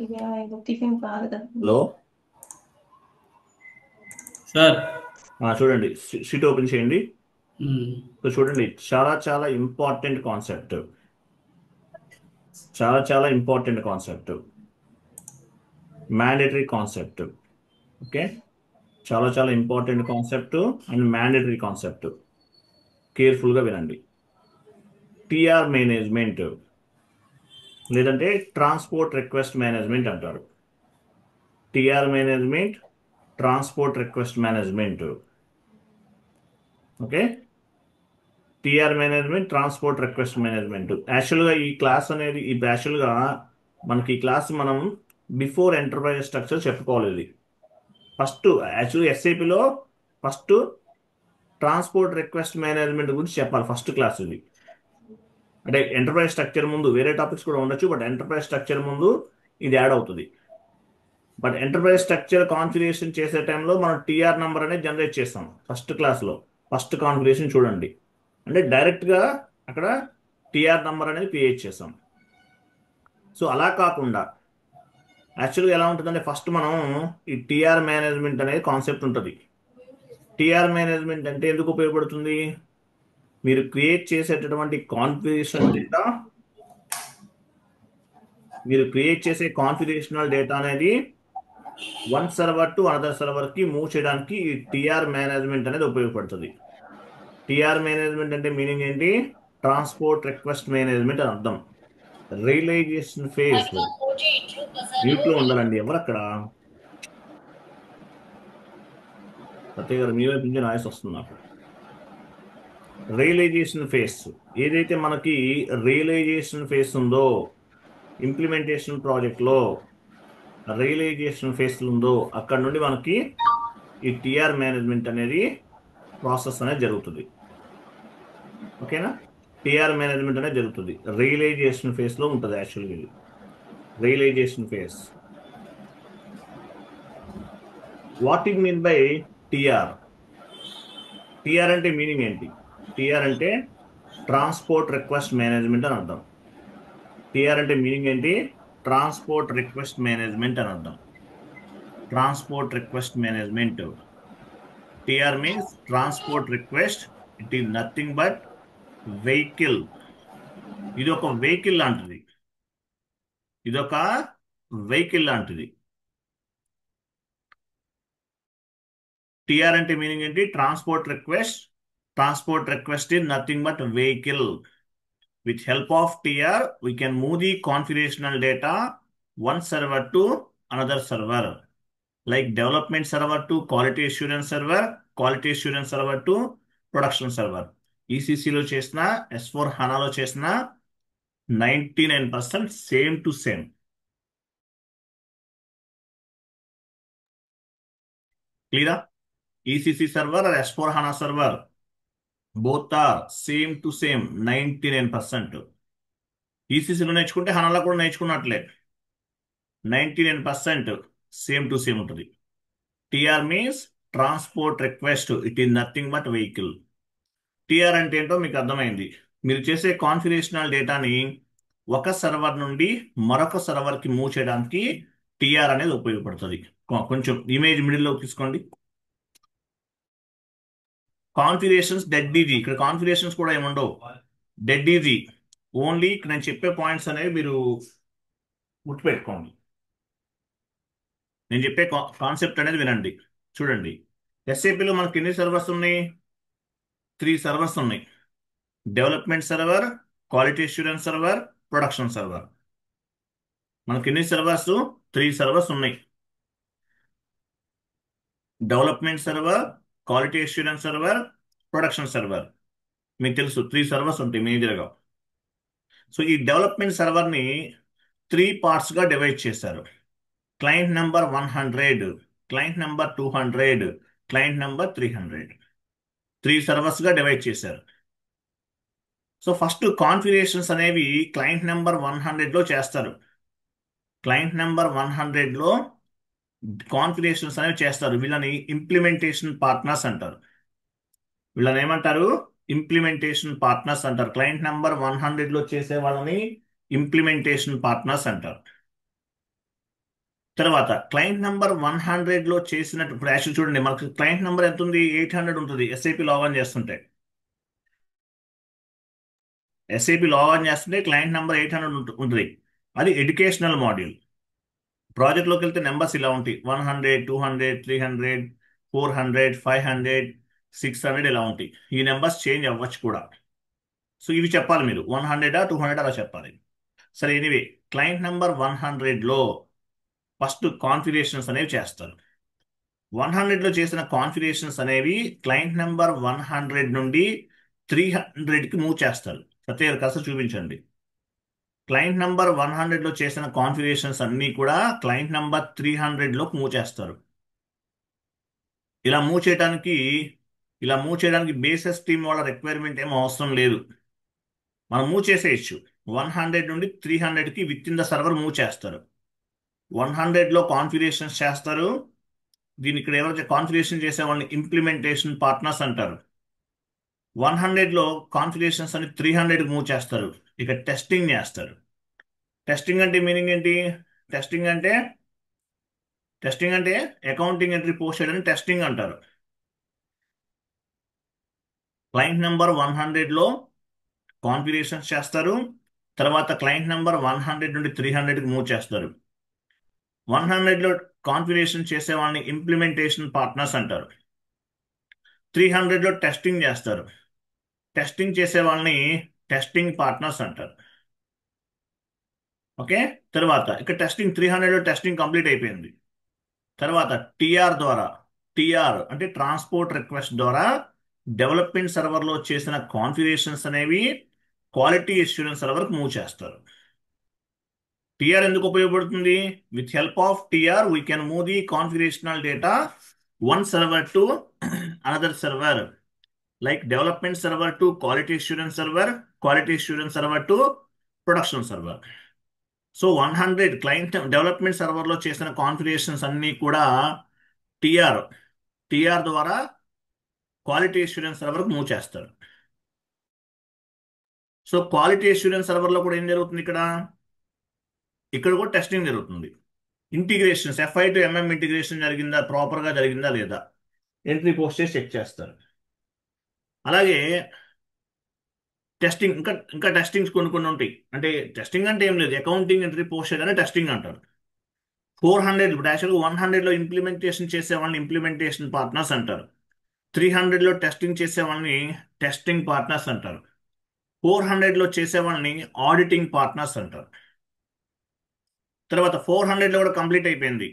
ఇది టిఫిన్ కాదు కదా. హలో సార్ చూడండి, షీట్ ఓపెన్ చేయండి. మ్మ్. సో చూడండి, చాలా చాలా ఇంపార్టెంట్ కాన్సెప్ట్, చాలా చాలా important concept, mandatory concept. Okay, చాలా చాలా important concept and mandatory concept. కేర్ఫుల్గా వినండి. టిఆర్ మేనేజ్మెంట్ లేదంటే ట్రాన్స్పోర్ట్ రిక్వెస్ట్ మేనేజ్మెంట్ అంటారు. TR management, transport request management. Okay, TR management, transport request management. యాక్చువల్గా ఈ క్లాస్ అనేది యాక్చువల్గా మనకి ఈ క్లాస్ మనం బిఫోర్ ఎంటర్ప్రైజ్ స్ట్రక్చర్ చెప్పుకోవాలి. ఇది ఫస్ట్ యాక్చువల్గా ఎస్ఏపిలో ఫస్ట్ ట్రాన్స్పోర్ట్ రిక్వెస్ట్ మేనేజ్మెంట్ గురించి చెప్పాలి. ఫస్ట్ క్లాస్ ఇది. అంటే ఎంటర్ప్రైజ్ స్ట్రక్చర్ ముందు వేరే టాపిక్స్ కూడా ఉండొచ్చు, బట్ ఎంటర్ప్రైజ్ స్ట్రక్చర్ ముందు ఇది యాడ్ అవుతుంది. బట్ ఎంటర్ప్రైజ్ స్ట్రక్చర్ కాన్ఫిగరేషన్ చేసే టైంలో మనం టిఆర్ నెంబర్ అనేది జనరేట్ చేస్తాం. ఫస్ట్ క్లాస్లో ఫస్ట్ కాన్ఫిగరేషన్ చూడండి, అంటే డైరెక్ట్గా అక్కడ టిఆర్ నెంబర్ అనేది క్రియేట్ చేస్తాం. సో అలా కాకుండా యాక్చువల్గా ఎలా ఉంటుందంటే ఫస్ట్ మనం ఈ టిఆర్ మేనేజ్మెంట్ అనేది కాన్సెప్ట్ ఉంటుంది. టిఆర్ మేనేజ్మెంట్ అంటే ఎందుకు ఉపయోగపడుతుంది? మీరు క్రియేట్ చేసేటటువంటి కాన్ఫిగరేషన్ డేటా, మీరు క్రియేట్ చేసే కాన్ఫిగరేషనల్ డేటా అనేది వన్ సర్వర్ టు అనదర్ సర్వర్కి మూవ్ చేయడానికి ఈ టిఆర్ మేనేజ్మెంట్ అనేది ఉపయోగపడుతుంది. టిఆర్ మేనేజ్మెంట్ అంటే మీనింగ్ ఏంటి? ట్రాన్స్పోర్ట్ రిక్వెస్ట్ మేనేజ్మెంట్ అని అర్థం. రియలైజేషన్ ఫేజ్ మ్యూట్లో ఉండాలండి. ఎవరు అక్కడ? సత్య గారు మీ వైపు నుంచి నాయిస్ వస్తుంది నాకు. రియలైజేషన్ ఫేజ్, ఏదైతే మనకి రియలైజేషన్ ఫేజ్ ఉందో ఇంప్లిమెంటేషన్ ప్రాజెక్ట్లో, రియలైజేషన్ ఫేజ్ ఉందో అక్కడ నుండి మనకి ఈ టిఆర్ మేనేజ్మెంట్ అనేది ప్రాసెస్ అనేది జరుగుతుంది. ఓకేనా? టిఆర్ మేనేజ్మెంట్ అనేది జరుగుతుంది, రియలైజేషన్ ఫేజ్లో ఉంటుంది. యాక్చువల్గా ఇది realization phase. What it mean by TR? TR అంటే మీనింగ్ ఏంటి? టిఆర్ అంటే ట్రాన్స్పోర్ట్ రిక్వెస్ట్ మేనేజ్మెంట్ అని అర్థం. టిఆర్ అంటే మీనింగ్ ఏంటి? ట్రాన్స్పోర్ట్ రిక్వెస్ట్ మేనేజ్మెంట్ అని అర్థం. Transport request management. TR means transport request. It is nothing but vehicle. ఇది ఒక వెహికల్ లాంటిది, ఇదొక వెహికల్ లాంటిది. టిఆర్ అంటే మీనింగ్ ఏంటి? Transport request. Transport request is nothing but vehicle. With help of TR, we can move the configurational data one server to another server, like development server to quality assurance server, quality assurance server to production server. ECC లో చేసిన, S4 HANA లో చేసిన 99% same to same. క్లియరా? ECC server or S4 HANA server, both are same to same 99%. ఈసీసీలో నేర్చుకుంటే హనాలో కూడా నేర్చుకున్నట్లే 99% సేమ్ టు సేమ్ ఉంటుంది. TR means transport request. It is nothing but vehicle. TR అంటే ఏంటో మీకు అర్థమైంది. మీరు చేసే కాన్ఫిగరేషనల్ డేటాని ఒక సర్వర్ నుండి మరొక సర్వర్కి మూవ్ చేయడానికి టిఆర్ అనేది ఉపయోగపడుతుంది. కొంచెం ఇమేజ్ మిడిల్లో తీసుకోండి. Configurations dead easy. ఇక్కడ కాన్ఫిగరేషన్స్ కూడా ఏముండవు, డెడ్ ఈజీ. ఓన్లీ నేను చెప్పే పాయింట్స్ అనేవి మీరు గుర్తుపెట్టుకోండి. నేను చెప్పే కాన్సెప్ట్ అనేది వినండి. చూడండి, ఎస్ఏపిలో మనకి ఎన్ని సర్వర్స్ ఉన్నాయి? 3 సర్వర్స్ ఉన్నాయి. Development server, quality assurance server, production server. మనకి ఎన్ని సర్వర్స్? 3 సర్వర్స్ ఉన్నాయి. Development server, quality assurance server, production server. మీకు తెలుసు 3 సర్వర్స్ ఉంటాయి మేజర్గా. సో ఈ డెవలప్మెంట్ సర్వర్ని 3 పార్ట్స్గా డివైడ్ చేశారు. Client number 100, client number 200, client number 300. 3 సర్వర్స్గా డివైడ్ చేశారు. సో ఫస్ట్ కాన్ఫిగరేషన్స్ అనేవి క్లయింట్ నెంబర్ 100లో చేస్తారు. క్లయింట్ నెంబర్ 100లో కాన్ఫిగరేషన్స్ అనేవి చేస్తారు. వీళ్ళని ఇంప్లిమెంటేషన్ పార్ట్నర్స్ అంటారు. వీళ్ళని ఏమంటారు? ఇంప్లిమెంటేషన్ పార్ట్నర్స్ అంటారు. క్లయింట్ నెంబర్ 100లో చేసే వాళ్ళని ఇంప్లిమెంటేషన్ పార్ట్నర్స్ అంటారు. తర్వాత క్లయింట్ నెంబర్ 100లో చేసినట్టు ఇప్పుడు యాక్చువల్ చూడండి, మనకు క్లయింట్ నెంబర్ ఎంత ఉంది? 800 ఉంటుంది ఎస్ఐపి లాగిన్ చేస్తుంటే. ఎస్ఐపి లాగిన్ చేస్తుంటే క్లయింట్ నెంబర్ 800 ఉంటుంది. అది ఎడ్యుకేషనల్ మాడ్యూల్. ప్రాజెక్ట్లోకి వెళ్తే నెంబర్స్ ఇలా ఉంటాయి: 100, 200, 300, 400, 500, 600 ఇలా ఉంటాయి. ఈ నెంబర్స్ చేంజ్ అవ్వచ్చు కూడా. సో ఇవి చెప్పాలి మీరు, 100 200 అలా చెప్పాలి. సరే, ఎనీవే, క్లయింట్ నెంబర్ 100లో ఫస్ట్ కాన్ఫిగరేషన్స్ అనేవి చేస్తారు. 100లో చేసిన కాన్ఫిగరేషన్స్ అనేవి క్లయింట్ నెంబర్ 100 నుండి 300కి మూవ్ చేస్తారు. సత్య గారు కాస్త చూపించండి. క్లయింట్ నెంబర్ 100లో చేసిన కాన్ఫిగరేషన్స్ అన్నీ కూడా క్లయింట్ నెంబర్ 300లోకి మూవ్ చేస్తారు. ఇలా మూవ్ చేయడానికి బేసెస్ టీమ్ వాళ్ళ రిక్వైర్మెంట్ ఏం అవసరం లేదు. మనం మూవ్ చేసేయచ్చు. 100 నుండి 300కి within the server move చేస్తారు. 100లో కాన్ఫిగరేషన్స్ చేస్తారు. దీని ఇక్కడ ఎవరైతే కాన్ఫిగరేషన్ చేసే వాళ్ళని ఇంప్లిమెంటేషన్ పార్ట్నర్స్ అంటారు. 100లో కాన్ఫిగరేషన్స్ అని 300కి మూవ్ చేస్తారు. ఇక టెస్టింగ్ చేస్తారు. టెస్టింగ్ అంటే మీనింగ్ ఏంటి? టెస్టింగ్ అంటే అకౌంటింగ్ ఎంట్రీ పోస్ట్ చేయడానికి టెస్టింగ్ అంటారు. క్లయింట్ నెంబర్ 100లో కాన్ఫిగరేషన్స్ చేస్తారు. తర్వాత క్లయింట్ నెంబర్ 100 నుండి 300కి మూవ్ చేస్తారు. 100లో కాన్ఫిగరేషన్ చేసే వాళ్ళని ఇంప్లిమెంటేషన్ పార్ట్నర్స్ అంటారు. 300లో టెస్టింగ్ చేస్తారు. టెస్టింగ్ చేసే వాళ్ళని టెస్టింగ్ పార్ట్నర్స్ అంటారు. ఓకే. తర్వాత ఇక్కడ టెస్టింగ్ 300లో టెస్టింగ్ కంప్లీట్ అయిపోయింది. తర్వాత టిఆర్ అంటే ట్రాన్స్పోర్ట్ రిక్వెస్ట్ ద్వారా డెవలప్మెంట్ సర్వర్లో చేసిన కాన్ఫిగరేషన్స్ అనేవి క్వాలిటీ అష్యూరెన్స్ సర్వర్కి మూవ్ చేస్తారు. టిఆర్ ఎందుకు ఉపయోగపడుతుంది? With help of TR we can move the configurational data one server to another server, like development server to quality assurance server, quality assurance server to production server. So 100 client development సర్వర్లో చేసిన configurations అన్నీ కూడా TR ద్వారా quality assurance సర్వర్కి move చేస్తారు. So quality assurance సర్వర్లో కూడా ఏం జరుగుతుంది? ఇక్కడ కూడా టెస్టింగ్ జరుగుతుంది. Integrations FI to MM integration జరిగిందా, ప్రాపర్గా జరిగిందా లేదా, ఎంట్రీ పోస్ట్ చేసి చెక్ చేస్తారు. అలాగే టెస్టింగ్ ఇంకా టెస్టింగ్స్ కొన్ని ఉంటాయి. అంటే టెస్టింగ్ అంటే ఏం లేదు, అకౌంటింగ్ ఎంట్రీ పోస్ట్ చేయగానే టెస్టింగ్ అంటారు. 400 ఇప్పుడు యాక్చువల్గా 100లో ఇంప్లిమెంటేషన్ చేసే వాళ్ళని ఇంప్లిమెంటేషన్ పార్ట్నర్స్ అంటారు. 300లో టెస్టింగ్ చేసే వాళ్ళని టెస్టింగ్ పార్ట్నర్స్ అంటారు. 400లో చేసే వాళ్ళని ఆడిటింగ్ పార్ట్నర్స్ అంటారు. తర్వాత 400లో కూడా కంప్లీట్ అయిపోయింది.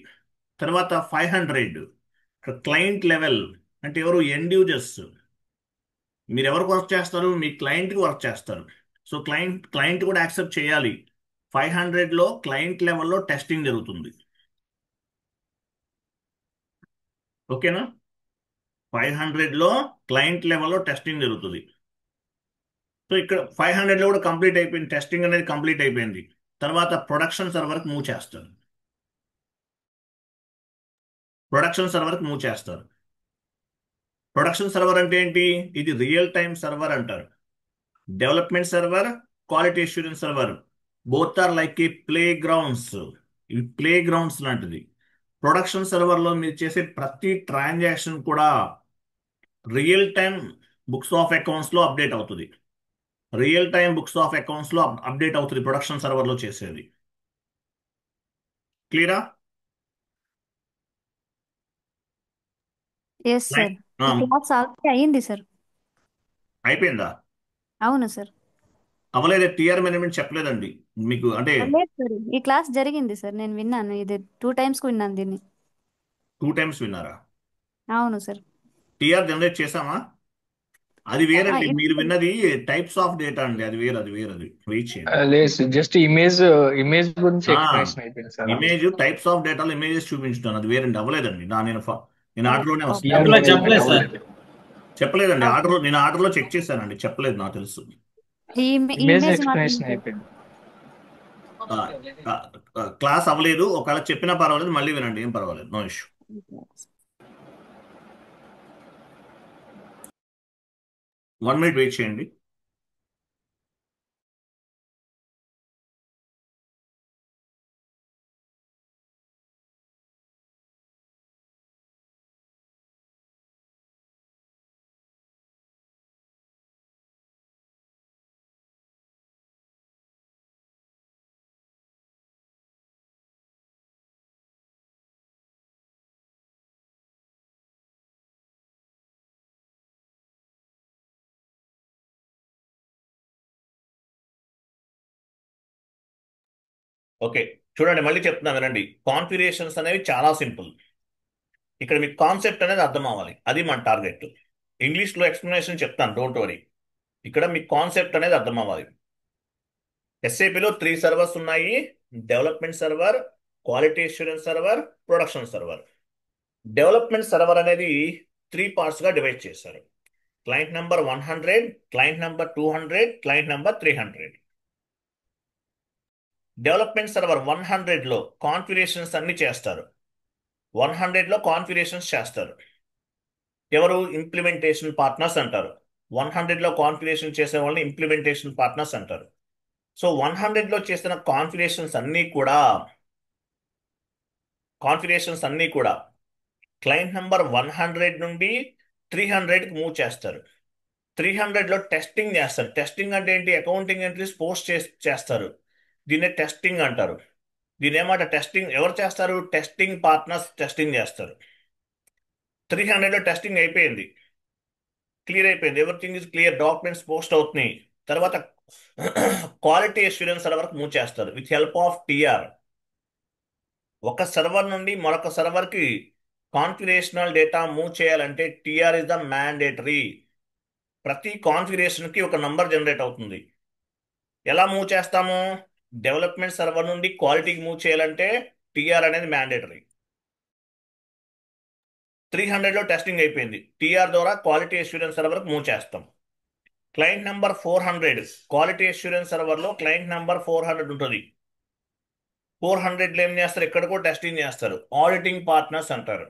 తర్వాత 500 క్లయింట్ లెవెల్ అంటే ఎవరు? End users. మీరు ఎవరికి వర్క్ చేస్తారు? మీ క్లయింట్కి వర్క్ చేస్తారు. సో క్లయింట్ కూడా యాక్సెప్ట్ చేయాలి. 500లో క్లయింట్ లెవెల్లో టెస్టింగ్ జరుగుతుంది. ఓకేనా? 500లో క్లయింట్ లెవెల్లో టెస్టింగ్ జరుగుతుంది. సో ఇక్కడ 500లో కూడా కంప్లీట్ అయిపోయింది, టెస్టింగ్ అనేది కంప్లీట్ అయిపోయింది. తర్వాత ప్రొడక్షన్ సర్వర్కి మూవ్ చేస్తారు. ప్రొడక్షన్ సర్వర్ అంటే ఏంటి? ఇది రియల్ టైమ్ సర్వర్ అంటారు. Development server, quality assurance server both are like a play grounds. ఇవి ప్లే గ్రౌండ్స్ లాంటిది. ప్రొడక్షన్ సర్వర్లో మీరు చేసే ప్రతి ట్రాన్సాక్షన్ కూడా రియల్ టైమ్ బుక్స్ ఆఫ్ అకౌంట్స్లో అప్డేట్ అవుతుంది. ప్రొడక్షన్ సర్వర్లో చేసేది. క్లియరా? Yes sir. ఈ క్లాస్ ఆల్రెడీ అయ్యింది సార్. అయిపోయిందా? అవును సార్. అవలేదే, టిఆర్ మేనేజ్మెంట్ చెప్పలేదండి మీకు. అంటే లేదు సార్, ఈ క్లాస్ జరిగింది సార్, నేను విన్నాను. ఇది 2 times విన్నాను దీన్ని. 2 times విన్నారా? అవును సార్. టిఆర్ జనరేట్ చేసామా? అది వేరండి. ఇప్పుడు మీరు విన్నది టైప్స్ ఆఫ్ డేటా అండి. అది వేరు. వెయిట్ చేయండి. లేదు, జస్ట్ ఇమేజ్ గురించి ఎక్స్ప్లెనేషన్ అయిపోయింది సార్. ఇమేజ్ టైప్స్ ఆఫ్ డేటాలో ఇమేజెస్ చూపించుతాను, అది వేరండి. అవ్వలేదండి. నేను ఆర్డర్లోనే వస్తాను. చెప్పలేదండి. నేను ఆర్డర్లో చెక్ చేశానండి, చెప్పలేదు, నాకు తెలుసు. ఇమేజ్ ఎక్స్ప్లెనేషన్ అయిపోయింది. క్లాస్ అవ్వలేదు. ఒకవేళ చెప్పినా పర్వాలేదు, మళ్ళీ వినండి, ఏం పర్వాలేదు, నో ఇష్యూ. 1 minute వెయిట్ చేయండి. ఓకే, చూడండి మళ్ళీ చెప్తున్నా వినండి. కాన్ఫిగరేషన్స్ అనేవి చాలా సింపుల్. ఇక్కడ మీకు కాన్సెప్ట్ అనేది అర్థం అవ్వాలి, అది మన టార్గెట్. ఇంగ్లీష్లో ఎక్స్ప్లెనేషన్ చెప్తాను, డోంట్ వరీ. ఇక్కడ మీకు కాన్సెప్ట్ అనేది అర్థం అవ్వాలి. ఎస్ఏపిలో 3 సర్వర్స్ ఉన్నాయి: development server, quality assurance server, production server. Development server అనేది 3 పార్ట్స్గా డివైడ్ చేశారు: client number 100, client number 200, client number 300. Development server 100లో కాన్ఫిగరేషన్స్ అన్ని చేస్తారు. 100లో కాన్ఫిగరేషన్స్ చేస్తారు ఎవరు? ఇంప్లిమెంటేషన్ పార్ట్నర్స్ అంటారు. 100లో కాన్ఫిగరేషన్ చేసే వాళ్ళని ఇంప్లిమెంటేషన్ పార్ట్నర్స్ అంటారు. సో 100లో చేసిన కాన్ఫిగరేషన్స్ అన్నీ కూడా క్లయింట్ నెంబర్ 100 నుండి 300కి మూవ్ చేస్తారు. 300లో టెస్టింగ్ చేస్తారు. టెస్టింగ్ అంటే ఏంటి? అకౌంటింగ్ ఎంట్రీస్ పోస్ట్ చేస్తారు. దీన్నే టెస్టింగ్ అంటారు. దీని ఏమాట టెస్టింగ్ ఎవరు చేస్తారు? టెస్టింగ్ పార్ట్నర్స్ టెస్టింగ్ చేస్తారు. 300లో టెస్టింగ్ అయిపోయింది, క్లియర్ అయిపోయింది, everything is clear, documents post అవుతున్నాయి. తర్వాత క్వాలిటీ అష్యూరెన్స్ సర్వర్కి మూవ్ చేస్తారు విత్ హెల్ప్ ఆఫ్ టిఆర్. ఒక సర్వర్ నుండి మరొక సర్వర్కి కాన్ఫిగరేషనల్ డేటా మూవ్ చేయాలంటే టిఆర్ ఇస్ ద మ్యాండేటరీ. ప్రతి కాన్ఫిగరేషన్కి ఒక నంబర్ జనరేట్ అవుతుంది. ఎలా మూవ్ చేస్తాము? డెవలప్మెంట్ సర్వర్ నుండి క్వాలిటీకి మూవ్ చేయాలంటే టిఆర్ అనేది మ్యాండేటరీ. 300లో టెస్టింగ్ అయిపోయింది, టిఆర్ ద్వారా క్వాలిటీ అష్యూరెన్స్ సర్వర్కి మూవ్ చేస్తాం. క్లయింట్ నెంబర్ 400, క్వాలిటీ అష్యూరెన్స్ సర్వర్లో క్లయింట్ నెంబర్ 400 ఉంటుంది. 400లో ఏం చేస్తారు? ఇక్కడ కూడా టెస్టింగ్ చేస్తారు, ఆడిటింగ్ పార్ట్నర్స్ అంటారు.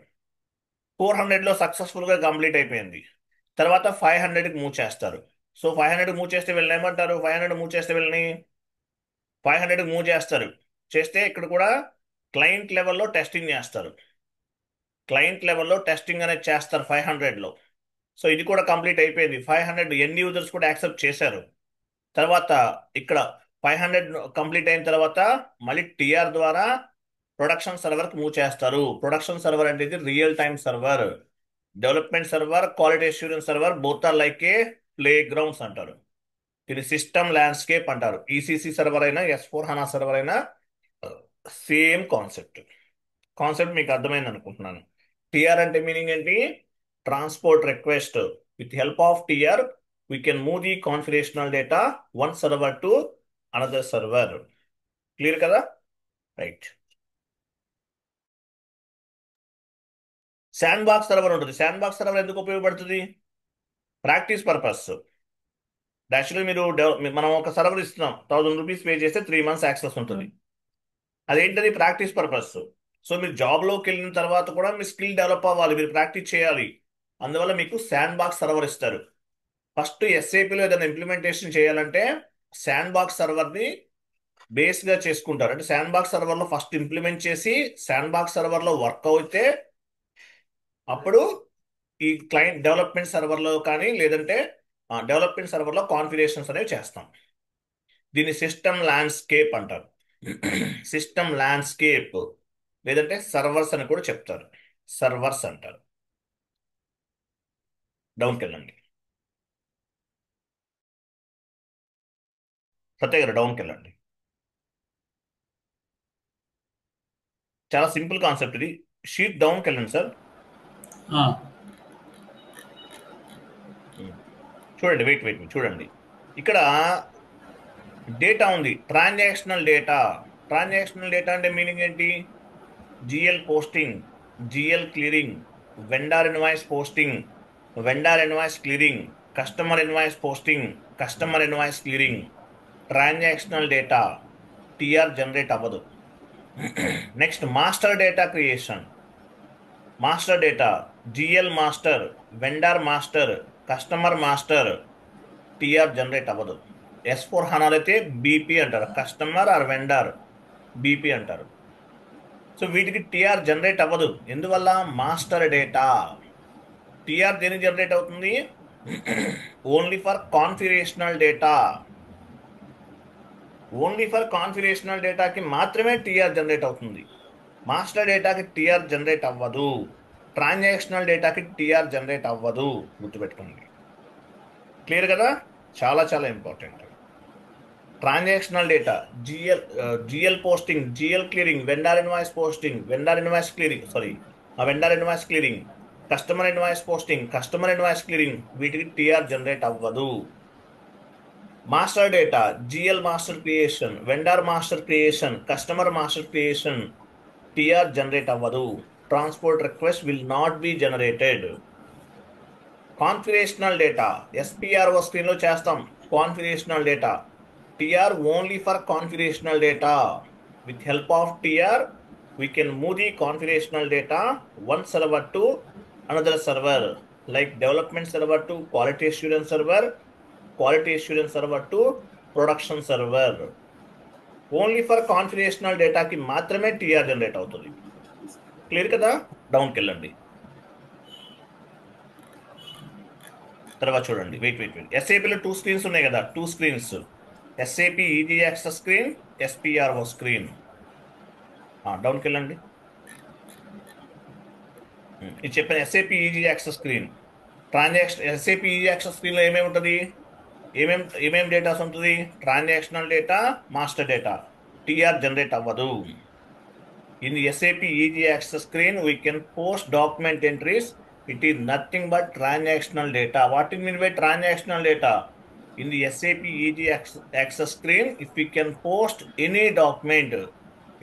400లో సక్సెస్ఫుల్గా కంప్లీట్ అయిపోయింది. తర్వాత 500కి మూవ్ చేస్తారు. సో 500కి మూవ్ చేస్తే వీళ్ళని ఏమంటారు? 500 మూవ్ చేస్తే వీళ్ళని 500కి మూవ్ చేస్తే ఇక్కడ కూడా క్లయింట్ లెవెల్లో టెస్టింగ్ చేస్తారు. క్లయింట్ లెవెల్లో టెస్టింగ్ అనేది చేస్తారు 500లో. సో ఇది కూడా కంప్లీట్ అయిపోయింది. 500 ఎండ్ యూజర్స్ కూడా యాక్సెప్ట్ చేశారు. తర్వాత ఇక్కడ 500 కంప్లీట్ అయిన తర్వాత మళ్ళీ టిఆర్ ద్వారా ప్రొడక్షన్ సర్వర్కి మూవ్ చేస్తారు. ప్రొడక్షన్ సర్వర్ అంటే ఇది real time server. Development server, quality assurance server both are like a play grounds అంటారు. ఇది సిస్టమ్ ల్యాండ్స్కేప్ అంటారు. ఈసీసీ సర్వర్ అయినా S4 HANA సర్వర్ అయినా సేమ్ కాన్సెప్ట్ మీకు అర్థమైంది అనుకుంటున్నాను. టిఆర్ అంటే మీనింగ్ ఏంటి? Transport request. With help of TR we can move the configurational data one server to another server. Clear కదా? రైట్. శాండ్ బాక్స్ సర్వర్ ఉంటుంది. Sand box server ఎందుకు ఉపయోగపడుతుంది? Practice purpose. యాక్చువల్లీ మనం ఒక సర్వర్ ఇస్తున్నాం, 1000 rupees pay చేస్తే 3 months access ఉంటుంది. అదేంటది? Practice purpose. సో మీరు జాబ్లోకి వెళ్ళిన తర్వాత కూడా మీ స్కిల్ డెవలప్ అవ్వాలి, మీరు ప్రాక్టీస్ చేయాలి. అందువల్ల మీకు శాండ్ బాక్స్ సర్వర్ ఇస్తారు. ఫస్ట్ ఎస్ఏపిలో ఏదైనా ఇంప్లిమెంటేషన్ చేయాలంటే శాండ్ బాక్స్ సర్వర్ని బేస్గా చేసుకుంటారు. అంటే శాండ్ బాక్స్ సర్వర్లో ఫస్ట్ ఇంప్లిమెంట్ చేసి శాండ్ బాక్స్ సర్వర్లో వర్క్ అయితే అప్పుడు ఈ క్లయింట్ డెవలప్మెంట్ సర్వర్లో కానీ లేదంటే డెవలప్మెంట్ సర్వర్లో కాన్ఫిగరేషన్స్ అనేవి చేస్తాం. దీన్ని సిస్టమ్ ల్యాండ్స్కేప్ అంటారు. సిస్టమ్ ల్యాండ్స్కేప్ లేదంటే సర్వర్స్ అని కూడా చెప్తారు. సర్వర్స్ అంటారు. డౌన్కి వెళ్ళండి, సత్య గారు డౌన్కి వెళ్ళండి. చాలా సింపుల్ కాన్సెప్ట్ ఇది. షీట్ డౌన్కి వెళ్ళండి సార్. చూడండి, వెయిట్ చూడండి. ఇక్కడ డేటా ఉంది, ట్రాన్సాక్షనల్ డేటా. ట్రాన్సాక్షనల్ డేటా అంటే మీనింగ్ ఏంటి? GL posting, GL clearing, vendor invoice posting, vendor invoice clearing, customer invoice posting, customer invoice clearing. Transactional data TR generate అవ్వదు. Next master data creation. Master data GL master, vendor master, customer master. TR generate అవ్వదు. S4 HANA అయితే BP అంటారు, customer or vendor BP అంటారు. So వీటికి TR generate అవ్వదు. ఎందువల్ల? Master data. TR దేనికి generate అవుతుంది? Only for configurational data. Only for configurational డేటాకి మాత్రమే టిఆర్ జనరేట్ అవుతుంది. మాస్టర్ డేటాకి టిఆర్ జనరేట్ అవ్వదు. ట్రాన్సాక్షనల్ డేటాకి టిఆర్ జనరేట్ అవ్వదు, గుర్తుపెట్టుకోండి. క్లియర్ కదా? చాలా చాలా important. Transactional data, GL posting, GL clearing, vendor invoice posting, vendor invoice clearing, vendor invoice clearing, customer invoice posting, customer invoice clearing, వీటికి టీఆర్ జనరేట్ అవ్వదు. Master data, GL master creation, vendor master creation, customer master creation, TR generate అవ్వదు. Transport request will not be generated. Configurational data, SPRO స్క్రీన్లో చేస్తాం. Configurational data, TR only for configurational data. With help of TR we can move the configurational data one server to another server, like development server to quality assurance server, quality assurance server to production server. Only for configurational data ki మాత్రమే TR generate అవుతుంది. Clear కదా? డౌన్కి వెళ్ళండి. తర్వాత చూడండి, wait ఎస్ఏపీలో 2 screens ఉన్నాయి కదా, 2 screens, SAP easy access screen, SPRO screen. డౌన్కి వెళ్ళండి. ఇది చెప్పిన SAP easy access screen, SAP easy access స్క్రీన్లో ఏమేమి ఉంటుంది, ఏమేమి డేటాస్ ఉంటుంది? Transactional data, master data. TR generate అవ్వదు. In SAP easy access screen we can post document entries. It is nothing but transactional data. What it mean by transactional data? In the SAP EG access screen, if we can post any document,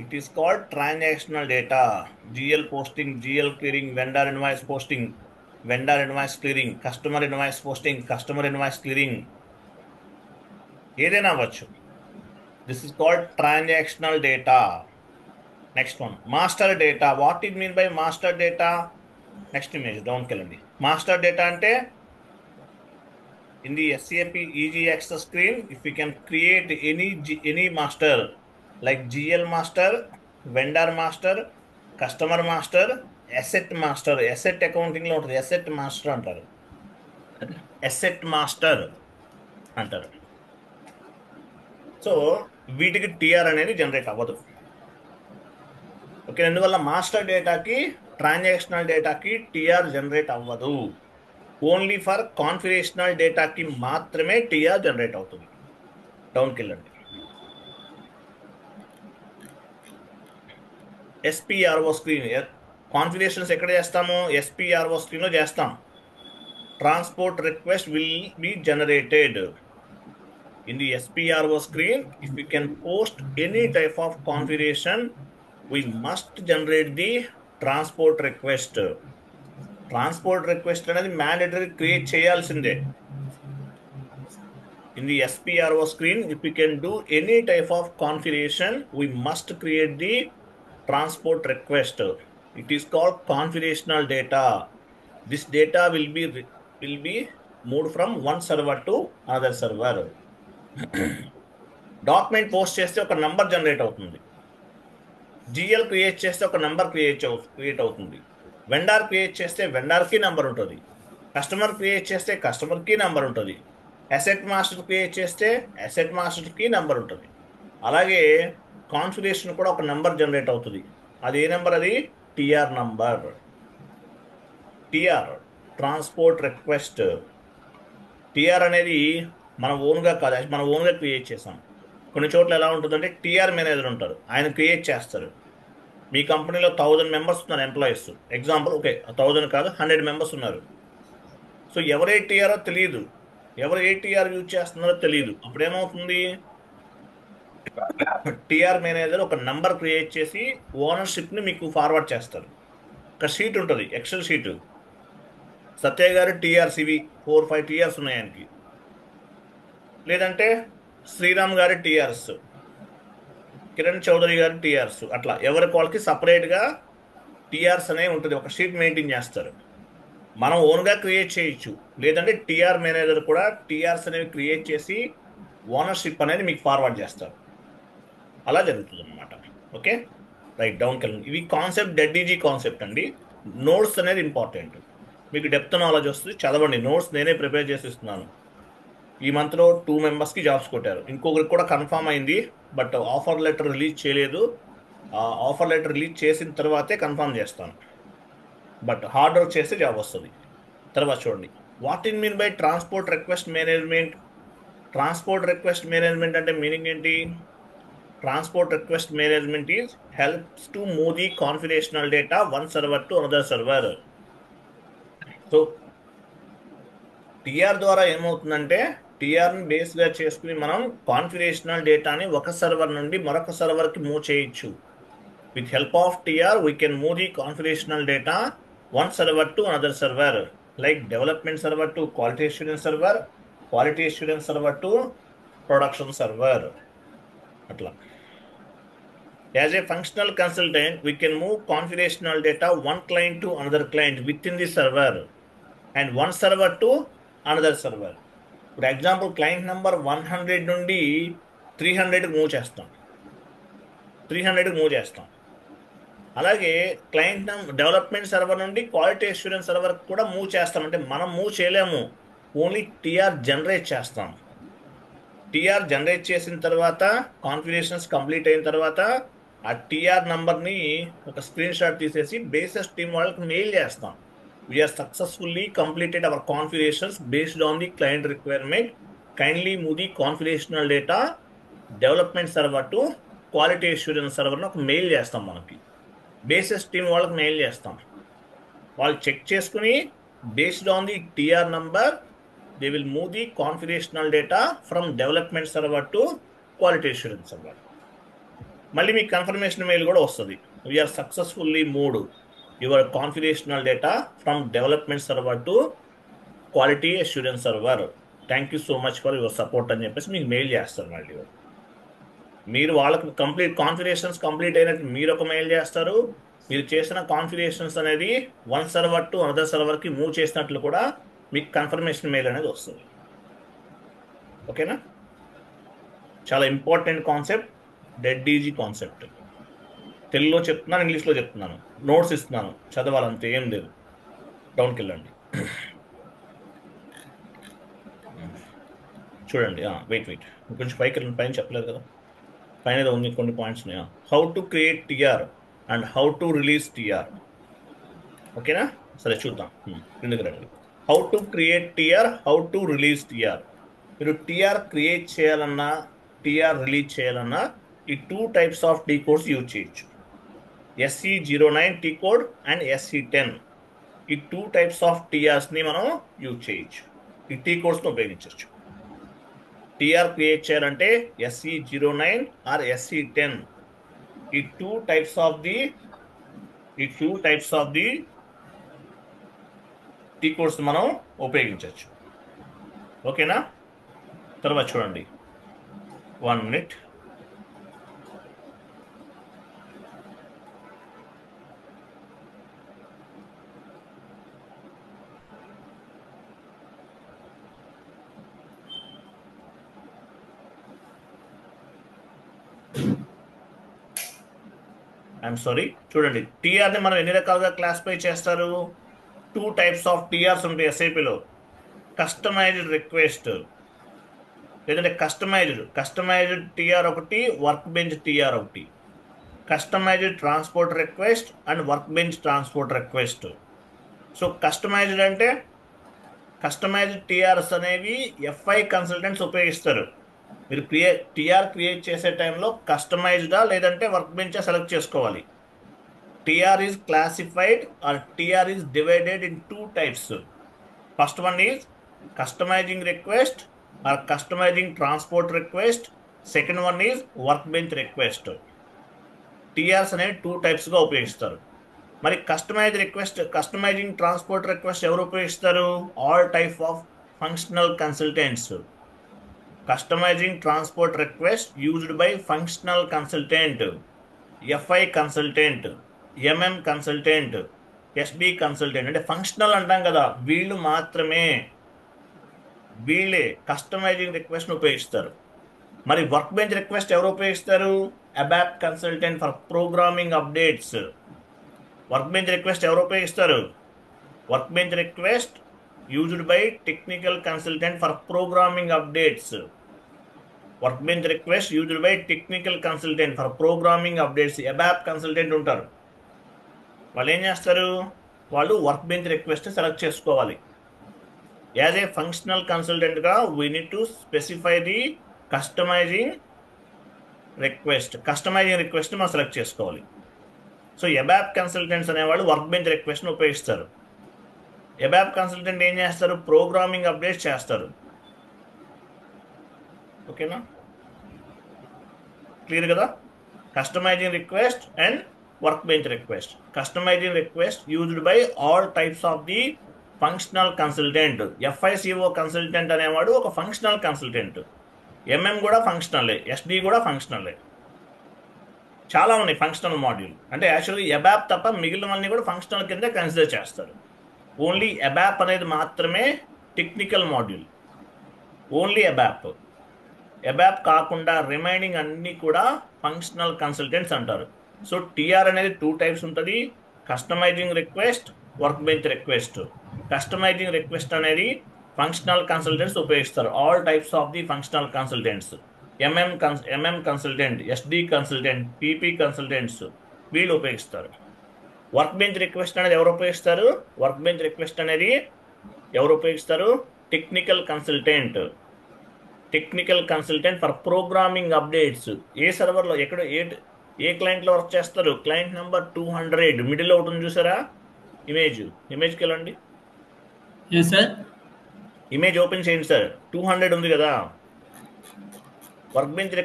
it is called transactional data. GL posting, GL clearing, vendor invoice posting, vendor invoice clearing, customer invoice posting, customer invoice clearing. ఏదైనా అవ్వచ్చు. This is called transactional data. Next one, master data. What it mean by master data? Next image, down kelandi. Master data ante in the SAP EG access screen, if we can create any master like GL master, vendor master, customer master, asset master, asset accounting lo untadi, asset master antaru, asset master antaru. So వీటికి TR అనేది generate అవ్వదు. Okay, అందువల్ల master డేటాకి, transactional డేటాకి TR generate అవ్వదు. Only for configurational డేటాకి మాత్రమే TR generate అవుతుంది. డౌన్కి వెళ్ళండి. SPRO screen, configurations ఎక్కడ చేస్తాము? ఎస్పిఆర్ఓ స్క్రీన్లో చేస్తాం. Transport request will be generated in the SPRO screen. If we can post any type of configuration, we must generate the transport request. Transport request అనేది mandatory create చేయాల్సిందే. In the SPRO screen, if we can do any type of configuration, we must create the transport request. It is called configurational data. This data will be moved from one server to another server. Document post చేస్తే ఒక number generate అవుతుంది. GL create చేస్తే ఒక number create అవుతుంది. Vendor create చేస్తే వెండర్కి number ఉంటుంది. Customer create చేస్తే కస్టమర్కి నంబర్ ఉంటుంది. అసెట్ మాస్టర్ క్రియేట్ చేస్తే అసెట్ మాస్టర్కి నంబర్ ఉంటుంది. అలాగే కాన్ఫిగరేషన్ కూడా ఒక నంబర్ జనరేట్ అవుతుంది. అది ఏ నెంబర్? అది TR number. TR, transport request. TR అనేది మనం ఓన్గా కాదు, మనం ఓన్గా క్రియేట్ చేసాం. కొన్ని చోట్ల ఎలా ఉంటుందంటే టీఆర్ మేనేజర్ ఉంటారు, ఆయన క్రియేట్ చేస్తారు. మీ కంపెనీలో 1000 మెంబర్స్ ఉన్నారు ఎంప్లాయీస్, ఎగ్జాంపుల్. ఓకే, 1000 కాదు, 100 మెంబర్స్ ఉన్నారు. సో ఎవరు ఏ టీఆరో తెలియదు, ఎవరు ఏ టీఆర్ యూజ్ చేస్తున్నారో తెలియదు. అప్పుడు ఏమవుతుంది? టీఆర్ మేనేజర్ ఒక నంబర్ క్రియేట్ చేసి ఓనర్షిప్ని మీకు ఫార్వర్డ్ చేస్తారు. ఒక షీట్ ఉంటుంది, ఎక్సెల్ షీటు. సత్య గారు టీఆర్సివి 4-5 టీఆర్స్ ఉన్నాయి ఆయనకి. లేదంటే శ్రీరామ్ గారి టీఆర్స్, కిరణ్ చౌదరి గారి టీఆర్స్, అట్లా ఎవరికి వాళ్ళకి సపరేట్గా టీఆర్స్ అనేవి ఉంటుంది. ఒక షీట్ మెయింటైన్ చేస్తారు. మనం ఓన్గా క్రియేట్ చేయొచ్చు, లేదంటే టీఆర్ మేనేజర్ కూడా టీఆర్స్ అనేవి క్రియేట్ చేసి ఓనర్షిప్ అనేది మీకు ఫార్వర్డ్ చేస్తారు. అలా జరుగుతుంది అన్నమాట. ఓకే, రైట్, డౌన్కి వెళ్ళండి. ఇవి కాన్సెప్ట్, డెడ్ఈజీ కాన్సెప్ట్ అండి. నోట్స్ అనేది ఇంపార్టెంట్. మీకు డెప్త్ నాలెడ్జ్ వస్తుంది, చదవండి. నోట్స్ నేనే ప్రిపేర్ చేసి ఇస్తున్నాను. ఈ మంత్లో 2 మెంబర్స్కి జాబ్స్ కొట్టారు. ఇంకొకరికి కూడా కన్ఫామ్ అయింది, బట్ ఆఫర్ లెటర్ రిలీజ్ చేయలేదు. ఆఫర్ లెటర్ రిలీజ్ చేసిన తర్వాతే కన్ఫామ్ చేస్తాను, బట్ హార్డ్ వర్క్ చేస్తే జాబ్ వస్తుంది. తర్వాత చూడండి, what in mean by transport request management. Transport request management అంటే మీనింగ్ ఏంటి? Transport request management is helps to move the configurational data one server to another server. So TR ద్వారా ఏమవుతుందంటే టిఆర్ని బేస్గా చేసుకుని మనం కాన్ఫిగరేషనల్ డేటాని ఒక సర్వర్ నుండి మరొక సర్వర్కి మూవ్ చేయొచ్చు. With help of TR we can move the configurational data one server to another server, like development server to quality assurance server, quality assurance server to production server. అట్లా as a functional consultant we can move configurational data one client to another client with in the server and one server to another server. For example client number 100 నుండి 300కి move చేస్తాం, 300కి move చేస్తాం. అలాగే client development server నుండి quality assurance server కూడా move చేస్తాం. అంటే మనం మూవ్ చేయలేము, ఓన్లీ టిఆర్ జనరేట్ చేస్తాం. టిఆర్ జనరేట్ చేసిన తర్వాత కాన్ఫిగరేషన్స్ కంప్లీట్ అయిన తర్వాత ఆ టిఆర్ నంబర్ని ఒక స్క్రీన్ షాట్ తీసేసి బేసిస్ టీమ్ వాళ్ళకి మెయిల్ చేస్తాం. We are successfully completed our configurations based on the client requirement. Kindly move the configurational data development server to quality assurance server ఒక మెయిల్ చేస్తాం. మనకి బేసిస్ టీమ్ వాళ్ళకి mail చేస్తాం. వాళ్ళు check చేసుకుని based on the TR number they will move the configurational data from development server to quality assurance server. మళ్ళీ మీకు confirmation mail కూడా వస్తుంది. We are successfully moved your configurational data from development server to quality assurance server. Thank you so much for your support అని చెప్పేసి మీకు mail చేస్తారు. మళ్ళీ మీరు వాళ్ళకి కాన్ఫిగరేషన్స్ కంప్లీట్ అయినట్టు మీరు ఒక మెయిల్ చేస్తారు. మీరు చేసిన కాన్ఫిగరేషన్స్ అనేది వన్ సర్వర్ టు అనదర్ సర్వర్కి మూవ్ చేసినట్లు కూడా మీకు కన్ఫర్మేషన్ మెయిల్ అనేది వస్తుంది. ఓకేనా? చాలా important concept, dead easy concept. తెలుగులో చెప్తున్నాను, ఇంగ్లీష్లో చెప్తున్నాను, నోట్స్ ఇస్తున్నాను, చదవాలంతే, ఏం లేదు. డౌన్కి వెళ్ళండి, చూడండి. వెయిట్ కొంచెం పైకి వెళ్ళండి, పైన చెప్పలేదు కదా, పైన ఉంది కొన్ని పాయింట్స్ ఉన్నాయా. How to create TR and how to release TR. ఓకేనా? సరే చూద్దాం. ఎందుకు రండి. How to create TR, how to release TR. మీరు టిఆర్ క్రియేట్ చేయాలన్నా టిఆర్ రిలీజ్ చేయాలన్నా ఈ 2 types of T codes use చేయొచ్చు. SE09 T code and SE10. ఈ 2 types ఆఫ్ టిఆర్స్ని మనం యూజ్ చేయొచ్చు, ఈ టీ కోడ్స్ని ఉపయోగించవచ్చు. టిఆర్ క్రియేట్ చేయాలంటే SE09 ఆర్ SE10. ఈ 2 types of the T codes మనం ఉపయోగించవచ్చు. ఓకేనా? తర్వాత చూడండి, 1 minute. I'm sorry. చూడండి, టీఆర్ని మనం ఎన్ని రకాలుగా క్లాసిఫై చేస్తారు? 2 types ఆఫ్ టీఆర్స్ ఉంటాయి ఎస్ఐపిలో. కస్టమైజ్డ్ రిక్వెస్ట్ లేదంటే కస్టమైజ్డ్ టీఆర్ ఒకటి, వర్క్ బెంచ్ టీఆర్ ఒకటి. Customized transport request and workbench transport request. So customized అంటే కస్టమైజ్డ్ టీఆర్స్ అనేవి ఎఫ్ఐ కన్సల్టెంట్స్ ఉపయోగిస్తారు. మీరు టీఆర్ క్రియేట్ చేసే టైంలో కస్టమైజ్డా లేదంటే వర్క్ బెంచా సెలెక్ట్ చేసుకోవాలి. TR is classified or TR is divided in 2 types. First one is customizing request or customizing transport request. Second one is work bench request. TRs అనేవి 2 typesగా ఉపయోగిస్తారు. మరి కస్టమైజింగ్ ట్రాన్స్పోర్ట్ రిక్వెస్ట్ ఎవరు ఉపయోగిస్తారు? All type of functional consultants. Customising transport request used by functional consultant, FI consultant, MM consultant, SB consultant. అంటే functional అంటాం కదా, వీళ్ళే customising రిక్వెస్ట్ని ఉపయోగిస్తారు. మరి వర్క్ బెంచ్ రిక్వెస్ట్ ఎవరు ఉపయోగిస్తారు? ABAP consultant for programming updates. Work bench request ఎవరు ఉపయోగిస్తారు? Work bench request used by technical consultant for programming updates. Work bench request used by technical consultant for programming updates. ABAP consultant ఉంటారు, వాళ్ళు ఏం చేస్తారు? వాళ్ళు work bench request select చేసుకోవాలి. As a functional కన్సల్టెంట్గా we need to specify the customizing request మనం select చేసుకోవాలి. So ABAP consultants అనేవాళ్ళు వర్క్ బెంచ్ రిక్వెస్ట్ని ఉపయోగిస్తారు. ఎబాప్ కన్సల్టెంట్ ఏం చేస్తారు? ప్రోగ్రామింగ్ అప్డేట్స్ చేస్తారు. ఓకేనా, క్లియర్ కదా? Customising request and work bench request. Customizing request used by all types of the functional consultant. FICO consultant అనేవాడు ఒక ఫంక్షనల్ కన్సల్టెంట్. MM కూడా ఫంక్షనలే, SD కూడా ఫంక్షనలే. చాలా ఉన్నాయి ఫంక్షనల్ మాడ్యూల్. అంటే యాక్చువల్గా ఎబాప్ తప్ప మిగిలినవన్నీ కూడా ఫంక్షనల్ కింద కన్సిడర్ చేస్తారు. ఓన్లీ ఎబాప్ అనేది మాత్రమే టెక్నికల్ మాడ్యూల్. ఓన్లీ ఎబాప్ కాకుండా రిమైనింగ్ అన్నీ కూడా ఫంక్షనల్ కన్సల్టెంట్స్ అంటారు. సో TR అనేది 2 టైప్స్ ఉంటుంది: customizing request, work bench request. Customizing request అనేది ఫంక్షనల్ కన్సల్టెంట్స్ ఉపయోగిస్తారు. All types of the functional consultants, MM consultant, SD consultant, PP consultants వీళ్ళు ఉపయోగిస్తారు. వర్క్ బెంచ్ రిక్వెస్ట్ అనేది ఎవరు ఉపయోగిస్తారు? Technical consultant for programming updates. ఏ సర్వర్లో ఏ క్లయింట్లో వర్క్ చేస్తారు? క్లయింట్ నెంబర్ 200 మిడిల్లో ఉంటుంది చూసారా? ఇమేజ్కి వెళ్ళండి. ఇమేజ్ ఓపెన్ చేయండి సార్. 200 ఉంది కదా. వర్క్ బెంచ్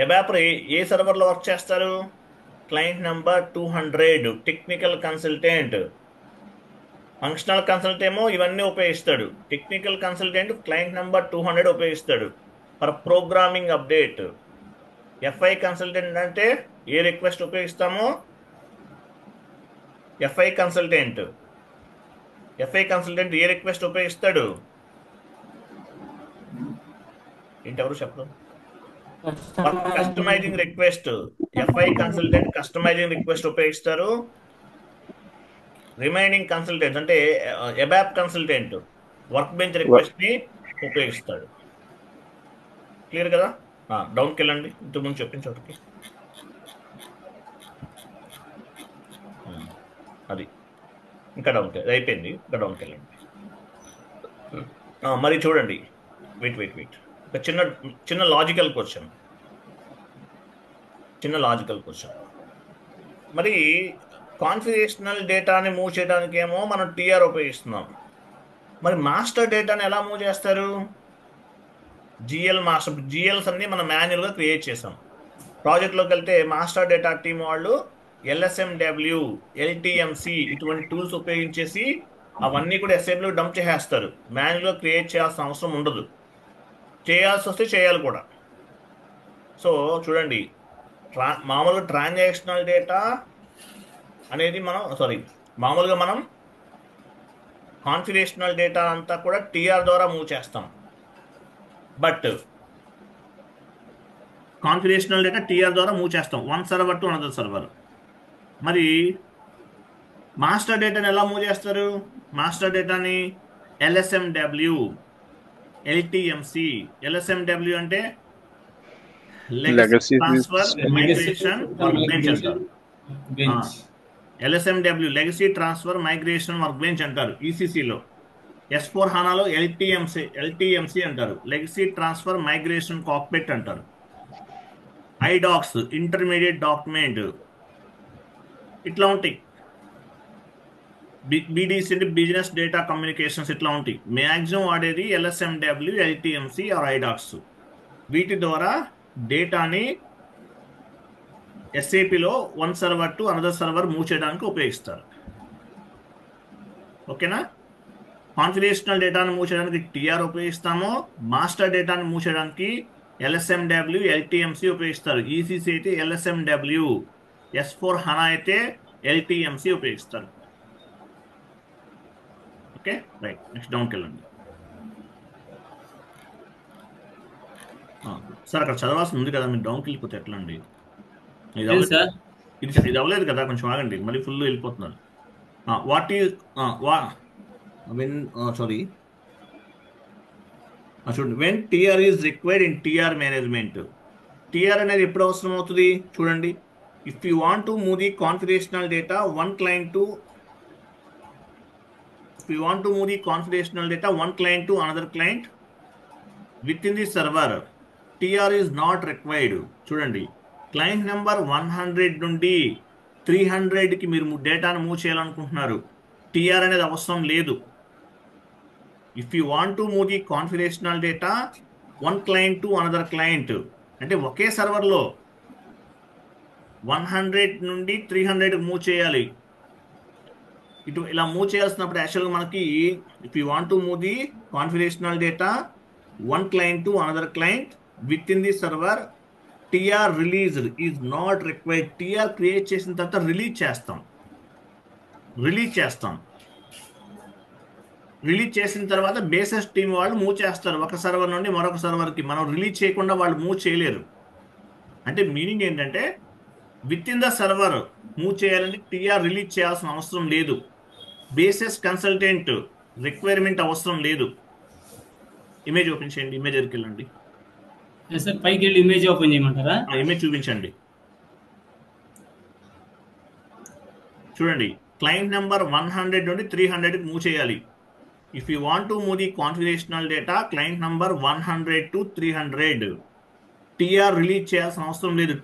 ఎబాప్ ఏ సర్వర్లో వర్క్ చేస్తారు? Client number 200. Technical consultant. Functional consultant ఏమో ఇవన్నీ ఉపయోగిస్తాడు. టెక్నికల్ కన్సల్టెంట్ క్లయింట్ నెంబర్ 200 ఉపయోగిస్తాడు for programming update. FI consultant అంటే ఏ రిక్వెస్ట్ ఉపయోగిస్తామో FI కన్సల్టెంట్ ఏ రిక్వెస్ట్ ఉపయోగిస్తాడు? ఏంటెవరు చెప్పరు? Customising request. FI consultant customising request ఉపయోగిస్తారు. రిమైనింగ్ కన్సల్టెంట్స్ అంటే ఎబాప్ కన్సల్టెంట్ వర్క్ బెంచ్ రిక్వెస్ట్ని ఉపయోగిస్తాడు. క్లియర్ కదా? డౌన్కి వెళ్ళండి. ఇంతకుముందు చెప్పిన చోటుకి. అది ఇంకా డౌన్కి అయిపోయింది. ఇంకా డౌన్కి వెళ్ళండి. మరి చూడండి, వెయిట్ ఒక చిన్న లాజికల్ క్వశ్చన్. మరి కాన్ఫిగరేషనల్ డేటాని మూవ్ చేయడానికి ఏమో మనం TR ఉపయోగిస్తున్నాం. మరి మాస్టర్ డేటాని ఎలా మూవ్ చేస్తారు? GLs అన్ని మనం మాన్యువల్గా క్రియేట్ చేసాం. ప్రాజెక్ట్లోకి వెళ్తే మాస్టర్ డేటా టీమ్ వాళ్ళు LSMW, LTMC ఇటువంటి టూల్స్ ఉపయోగించేసి అవన్నీ కూడా SAP లో డంప్ చేసేస్తారు. మాన్యువల్గా క్రియేట్ చేయాల్సిన అవసరం ఉండదు. చేయాల్సి వస్తే చేయాలి కూడా. సో చూడండి, మామూలుగా ట్రాన్సాక్షనల్ డేటా అనేది మామూలుగా మనం కాన్ఫిగరేషనల్ డేటా అంతా కూడా TR ద్వారా మూవ్ చేస్తాం. బట్ కాన్ఫిగరేషనల్ డేటా TR ద్వారా మూవ్ చేస్తాం, one server to another server. మరి మాస్టర్ డేటాని ఎలా మూవ్ చేస్తారు? మాస్టర్ డేటాని LSMW, LTMC. LSMW అంటే legacy transfer migration work bench అంటారు. LSMW legacy transfer migration work bench అంటారు ECCలో. S/4HANAలో LTMC అంటారు, లెగసీ ట్రాన్స్ఫర్ మైగ్రేషన్ కాక్పిట్ అంటారు. IDOCS intermediate document. ఇట్లా ఉంటాయి. BDC అంటే బిజినెస్ డేటా కమ్యూనికేషన్స్. ఇట్లా ఉంటాయి. మ్యాక్సిమం వాడేది LSMW, LTMC ఆర్ IDOCS. వీటి ద్వారా డేటాని SAPలో one server to another server move చేయడానికి ఉపయోగిస్తారు. ఓకేనా? కాన్ఫిగరేషనల్ డేటాను మూవ్ చేయడానికి TR ఉపయోగిస్తాము. మాస్టర్ డేటాను మూవ్ చేయడానికి LSMW, LTMC ఉపయోగిస్తారు. ECC అయితే LSMW, S/4HANA అయితే LTMC ఉపయోగిస్తారు. Okay, right. నెక్స్ట్ డౌన్కి వెళ్ళండి. సార్ అక్కడ చదవాల్సి ఉంది కదా, మీరు డౌన్కి వెళ్ళిపోతే ఎట్లా అండి? ఇది అవ్వలేదు కదా, కొంచెం ఆగండి, మళ్ళీ ఫుల్ వెళ్ళిపోతున్నారు. వాట్ ఈజ్ చూడండి, when TR is required in TR management. TR అనేది ఎప్పుడు అవసరం అవుతుంది చూడండి. If you want to move the configurational data one client to you want to move the confidential data one client to another client within the server, TR is not required. చూడండి, client number 100 నుండి 300కి మీరు డేటాను move చేయాలనుకుంటున్నారు, TR అనేది అవసరం లేదు. If you want to move the confidential data one client to another client, అంటే ఒకే సర్వర్లో 100 నుండి 300కి మూవ్ చేయాలి. ఇటు ఇలా మూవ్ చేయాల్సినప్పుడు యాక్చువల్గా మనకి if you want to move the confidential data one client to another client with in the server, TR released is not required. TR create చేసిన తర్వాత రిలీజ్ చేస్తాం. రిలీజ్ చేసిన తర్వాత బేసెస్ టీం వాళ్ళు మూవ్ చేస్తారు ఒక సర్వర్ నుండి మరొక సర్వర్కి. మనం రిలీజ్ చేయకుండా వాళ్ళు మూవ్ చేయలేరు. అంటే మీనింగ్ ఏంటంటే with in the server move చేయాలంటే టిఆర్ రిలీజ్ చేయాల్సిన అవసరం లేదు. బేసెస్ కన్సల్టెంట్ రిక్వైర్మెంట్ అవసరం లేదు. ఇమేజ్ ఓపెన్ చేయండి, ఇమేజ్ దగ్గరికి వెళ్ళండి. సార్ పైకి వెళ్ళి ఇమేజ్ ఓపెన్ చేయమంటారా? ఇమేజ్ చూపించండి. చూడండి, క్లయింట్ నెంబర్ 100 నుండి 300కి మూవ్ చేయాలి. If you want to move the confidential data client number 100 to 300, TR release చేయాల్సిన అవసరం లేదు.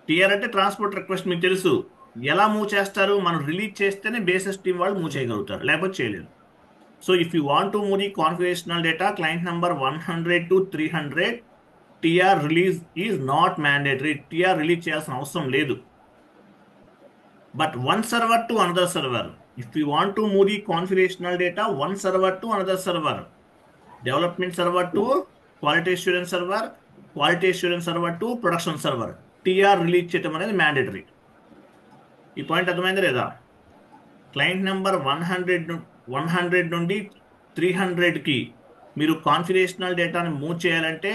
టిఆర్ అంటే ట్రాన్స్పోర్ట్ రిక్వెస్ట్, మీకు తెలుసు. ఎలా మూవ్ చేస్తారు? మనం రిలీజ్ చేస్తేనే బేసెస్ టీం వాళ్ళు మూవ్ చేయగలుగుతారు, లేకపోతే చేయలేరు. So if you want to move the confidential data client number 100 to 300, TR release is not mandatory. TR release చేయాల్సిన అవసరం లేదు. But one server to another server, if you want to move the confidential data one server to another server, development server to quality assurance server, quality assurance server to production server, TR release చేయడం అనేది mandatory. ఈ point అర్థమైందా లేదా? Client number 100 నుండి 300కి మీరు confidential డేటాని move చేయాలంటే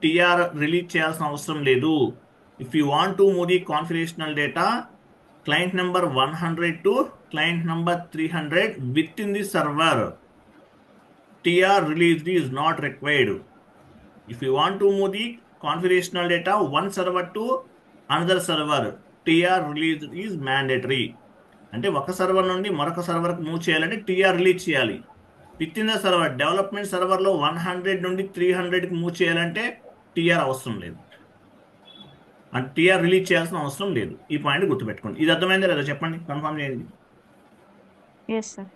TR release చేయాల్సిన అవసరం లేదు. If you want to move the confidential data client number 100 to client number 300 with in the server, TR release is not required. If you want to move the confidential data one server to another server, TR release is mandatory. అంటే ఒక server నుండి మరొక సర్వర్కి move చేయాలంటే TR release చేయాలి. Within the server, development సర్వర్లో 100 నుండి 300కి మూవ్ చేయాలంటే టిఆర్ అవసరం లేదు, అంటే టిఆర్ రిలీజ్ చేయాల్సిన అవసరం లేదు. ఈ పాయింట్ గుర్తుపెట్టుకోండి. ఇది అర్థమైందా లేదా చెప్పండి, కన్ఫర్మ్ చేయండి. Yes sir.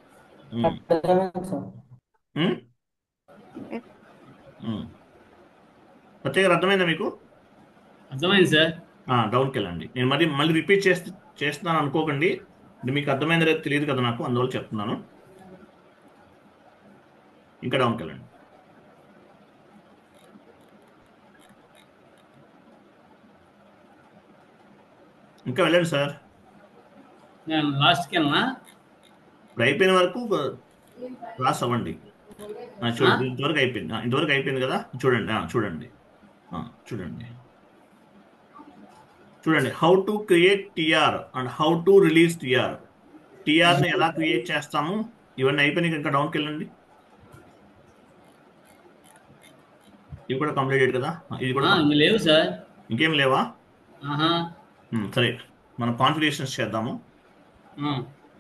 ప్రత్యేక అర్థమైందా మీకు? అర్థమైంది సార్. డౌన్కి వెళ్ళండి. నేను మళ్ళీ రిపీట్ చేస్తున్నాను అనుకోకండి, మీకు అర్థమైందో లేదో తెలియదు కదా నాకు, అందువల్ల చెప్తున్నాను. ఇంకా డౌన్కి వెళ్ళండి. ఇంకా వెళ్ళండి సార్. నేను లాస్ట్కి వెళ్ళనా? ఇప్పుడు అయిపోయిన వరకు క్లాస్ అవ్వండి. చూడండి, ఇంతవరకు అయిపోయింది. ఇంతవరకు అయిపోయింది కదా, చూడండి. చూడండి how to create TR and how to release TR. టిఆర్ని ఎలా క్రియేట్ చేస్తాము, ఇవన్నీ అయిపోయినాయి. ఇంకా డౌన్కి వెళ్ళండి. ఇవి కూడా కంప్లీటెడ్ కదా, ఇది కూడా ఇంకా లేవు సార్. ఇంకేం లేవా? ఆహా. సరే, మనం కాన్ఫిగరేషన్స్ చేద్దాము. ఆ.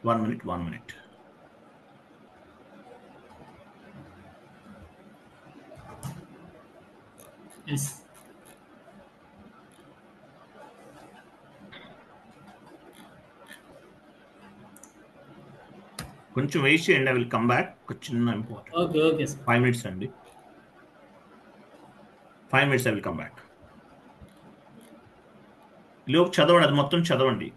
1 minute. ఎస్. కొంచెం వెయిట్ చేయండి, ఐ విల్ కమ్ బ్యాక్. ఒక చిన్న ఇంపార్టెంట్. Okay sir. 5 minutes అండి. 5 minutes, I will come back. లోపు చదవండి, అది మొత్తం చదవండి.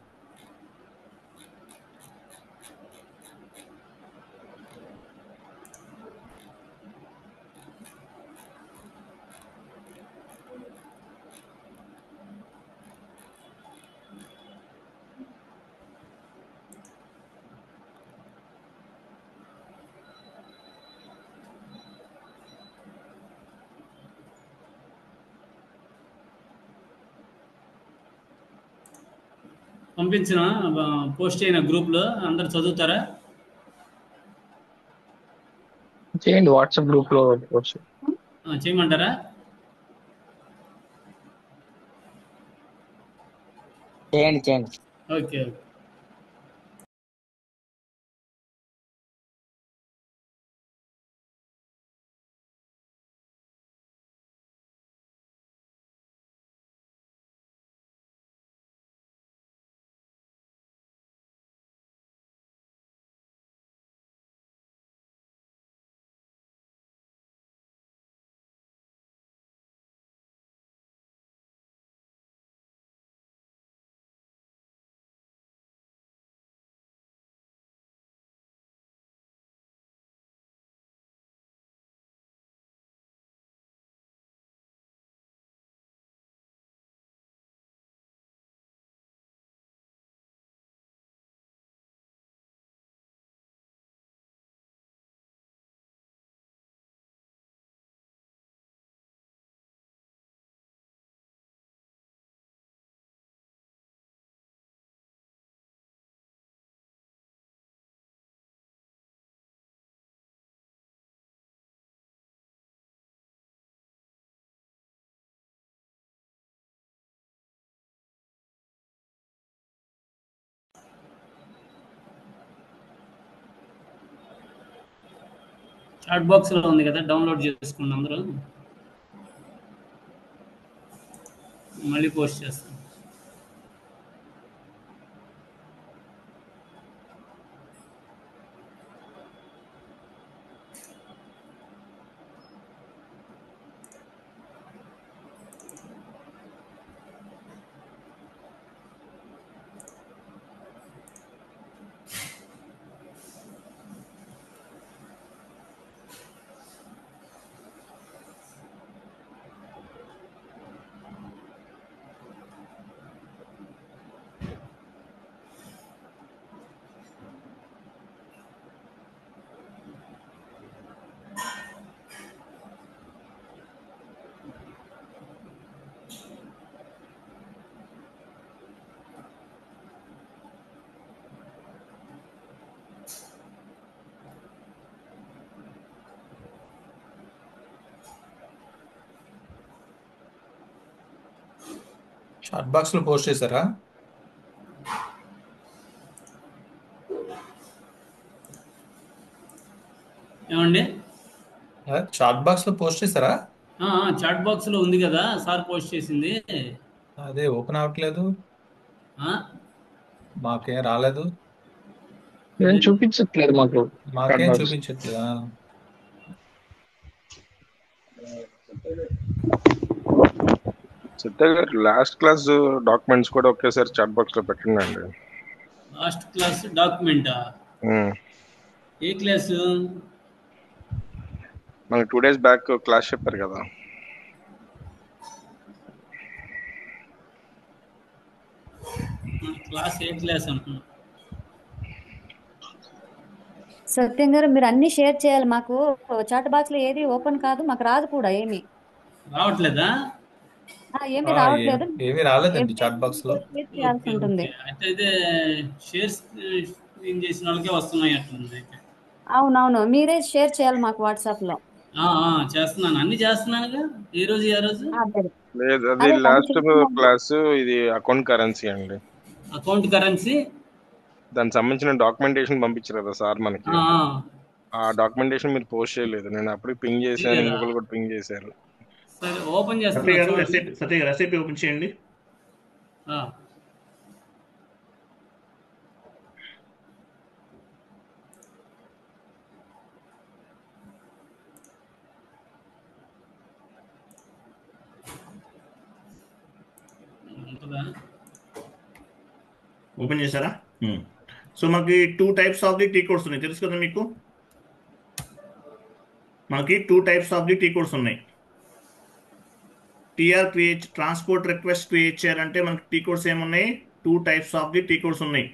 పంపించిన పోస్ట్ అయిన గ్రూప్లో అందరు చదువుతారా? చేయండి, వాట్సాప్ గ్రూప్ లో చేయమంటారా? చేయండి. ఓకే. చాట్ బాక్స్లో ఉంది కదా, డౌన్లోడ్ చేసుకోండి అందరూ. మళ్ళీ పోస్ట్ చేస్తాను. చాట్ బాక్స్ లో పోస్ట్ చేశారా? ఏమండి? చాట్ బాక్స్ లో పోస్ట్ చేశారా? చాట్ బాక్స్లో ఉంది కదా, సార్ పోస్ట్ చేసింది. అదే ఓపెన్ అవ్వట్లేదు, ఆ? మాకేం రాలేదు, ఏం చూపించట్లేదు మాకు చాట్ మాకేం బాక్స్. చూపించట్లేదా? సత్య గారు లాస్ట్ క్లాస్ డాక్యుమెంట్స్ కూడా ఒకేసారి చాట్ బాక్స్ లో పెట్టండి అండి. లాస్ట్ క్లాస్ డాక్యుమెంటా? ఏ క్లాసు? మనకి 2 days బ్యాక్ క్లాస్ చెప్పారు కదా. క్లాస్ ఏ క్లాస్ అంటున్నా? సత్యం గారు మీరు అన్ని షేర్ చేయాలి. మాకు చాట్ బాక్స్ లో ఏది ఓపెన్ కాదు, మాకు రాదు కూడా ఏమి. రావట్లేదా? ఏమి రావట్లేదు. ఏమీ రాలేదండి చాట్ బాక్స్ లో. షేర్ చేయాల్సి ఉంటుంది. అయితే షేర్ స్క్రీన్ చేసిన వాళ్ళకే వస్తున్నాయి అట్లుంది అయితే. అవునవును, మీరే షేర్ చేయాలి మాకు వాట్సాప్ లో. చేస్తున్నాను, అన్ని చేస్తున్నానుగా. ఏ రోజు అదే లేదు, అది అదే పని లాస్ట్ చేస్తున్నాను. క్లాస్. ఇది అకౌంట్ కరెన్సీ అండి. అకౌంట్ కరెన్సీ దానికి సంబంధించిన డాక్యుమెంటేషన్ పంపించారు కదా సార్ మనకి. ఆ డాక్యుమెంటేషన్ మీరు పోస్ట్ చేయలేదు. నేను అప్పుడు పింగ్ చేశాను, చేయలేదా? ఇంకొకరు కూడా పింగ్ చేశారు. సరే, ఓపెన్ సత్య చేస్తున్నా గారు చూడండి. సత్య గారు రెసిపీ ఓపెన్ చేయండి. ఆ, ఉంటుందా? ఓపెన్ చేశారా? సో మనకి 2 types of the T codes ఉన్నాయి, తెలుసు కదా మీకు. మనకి 2 types of the T codes ఉన్నాయి. TR create transport request create చేయాలంటే మనకి టీ కోడ్స్ ఏమున్నాయి? 2 types of the T codes ఉన్నాయి,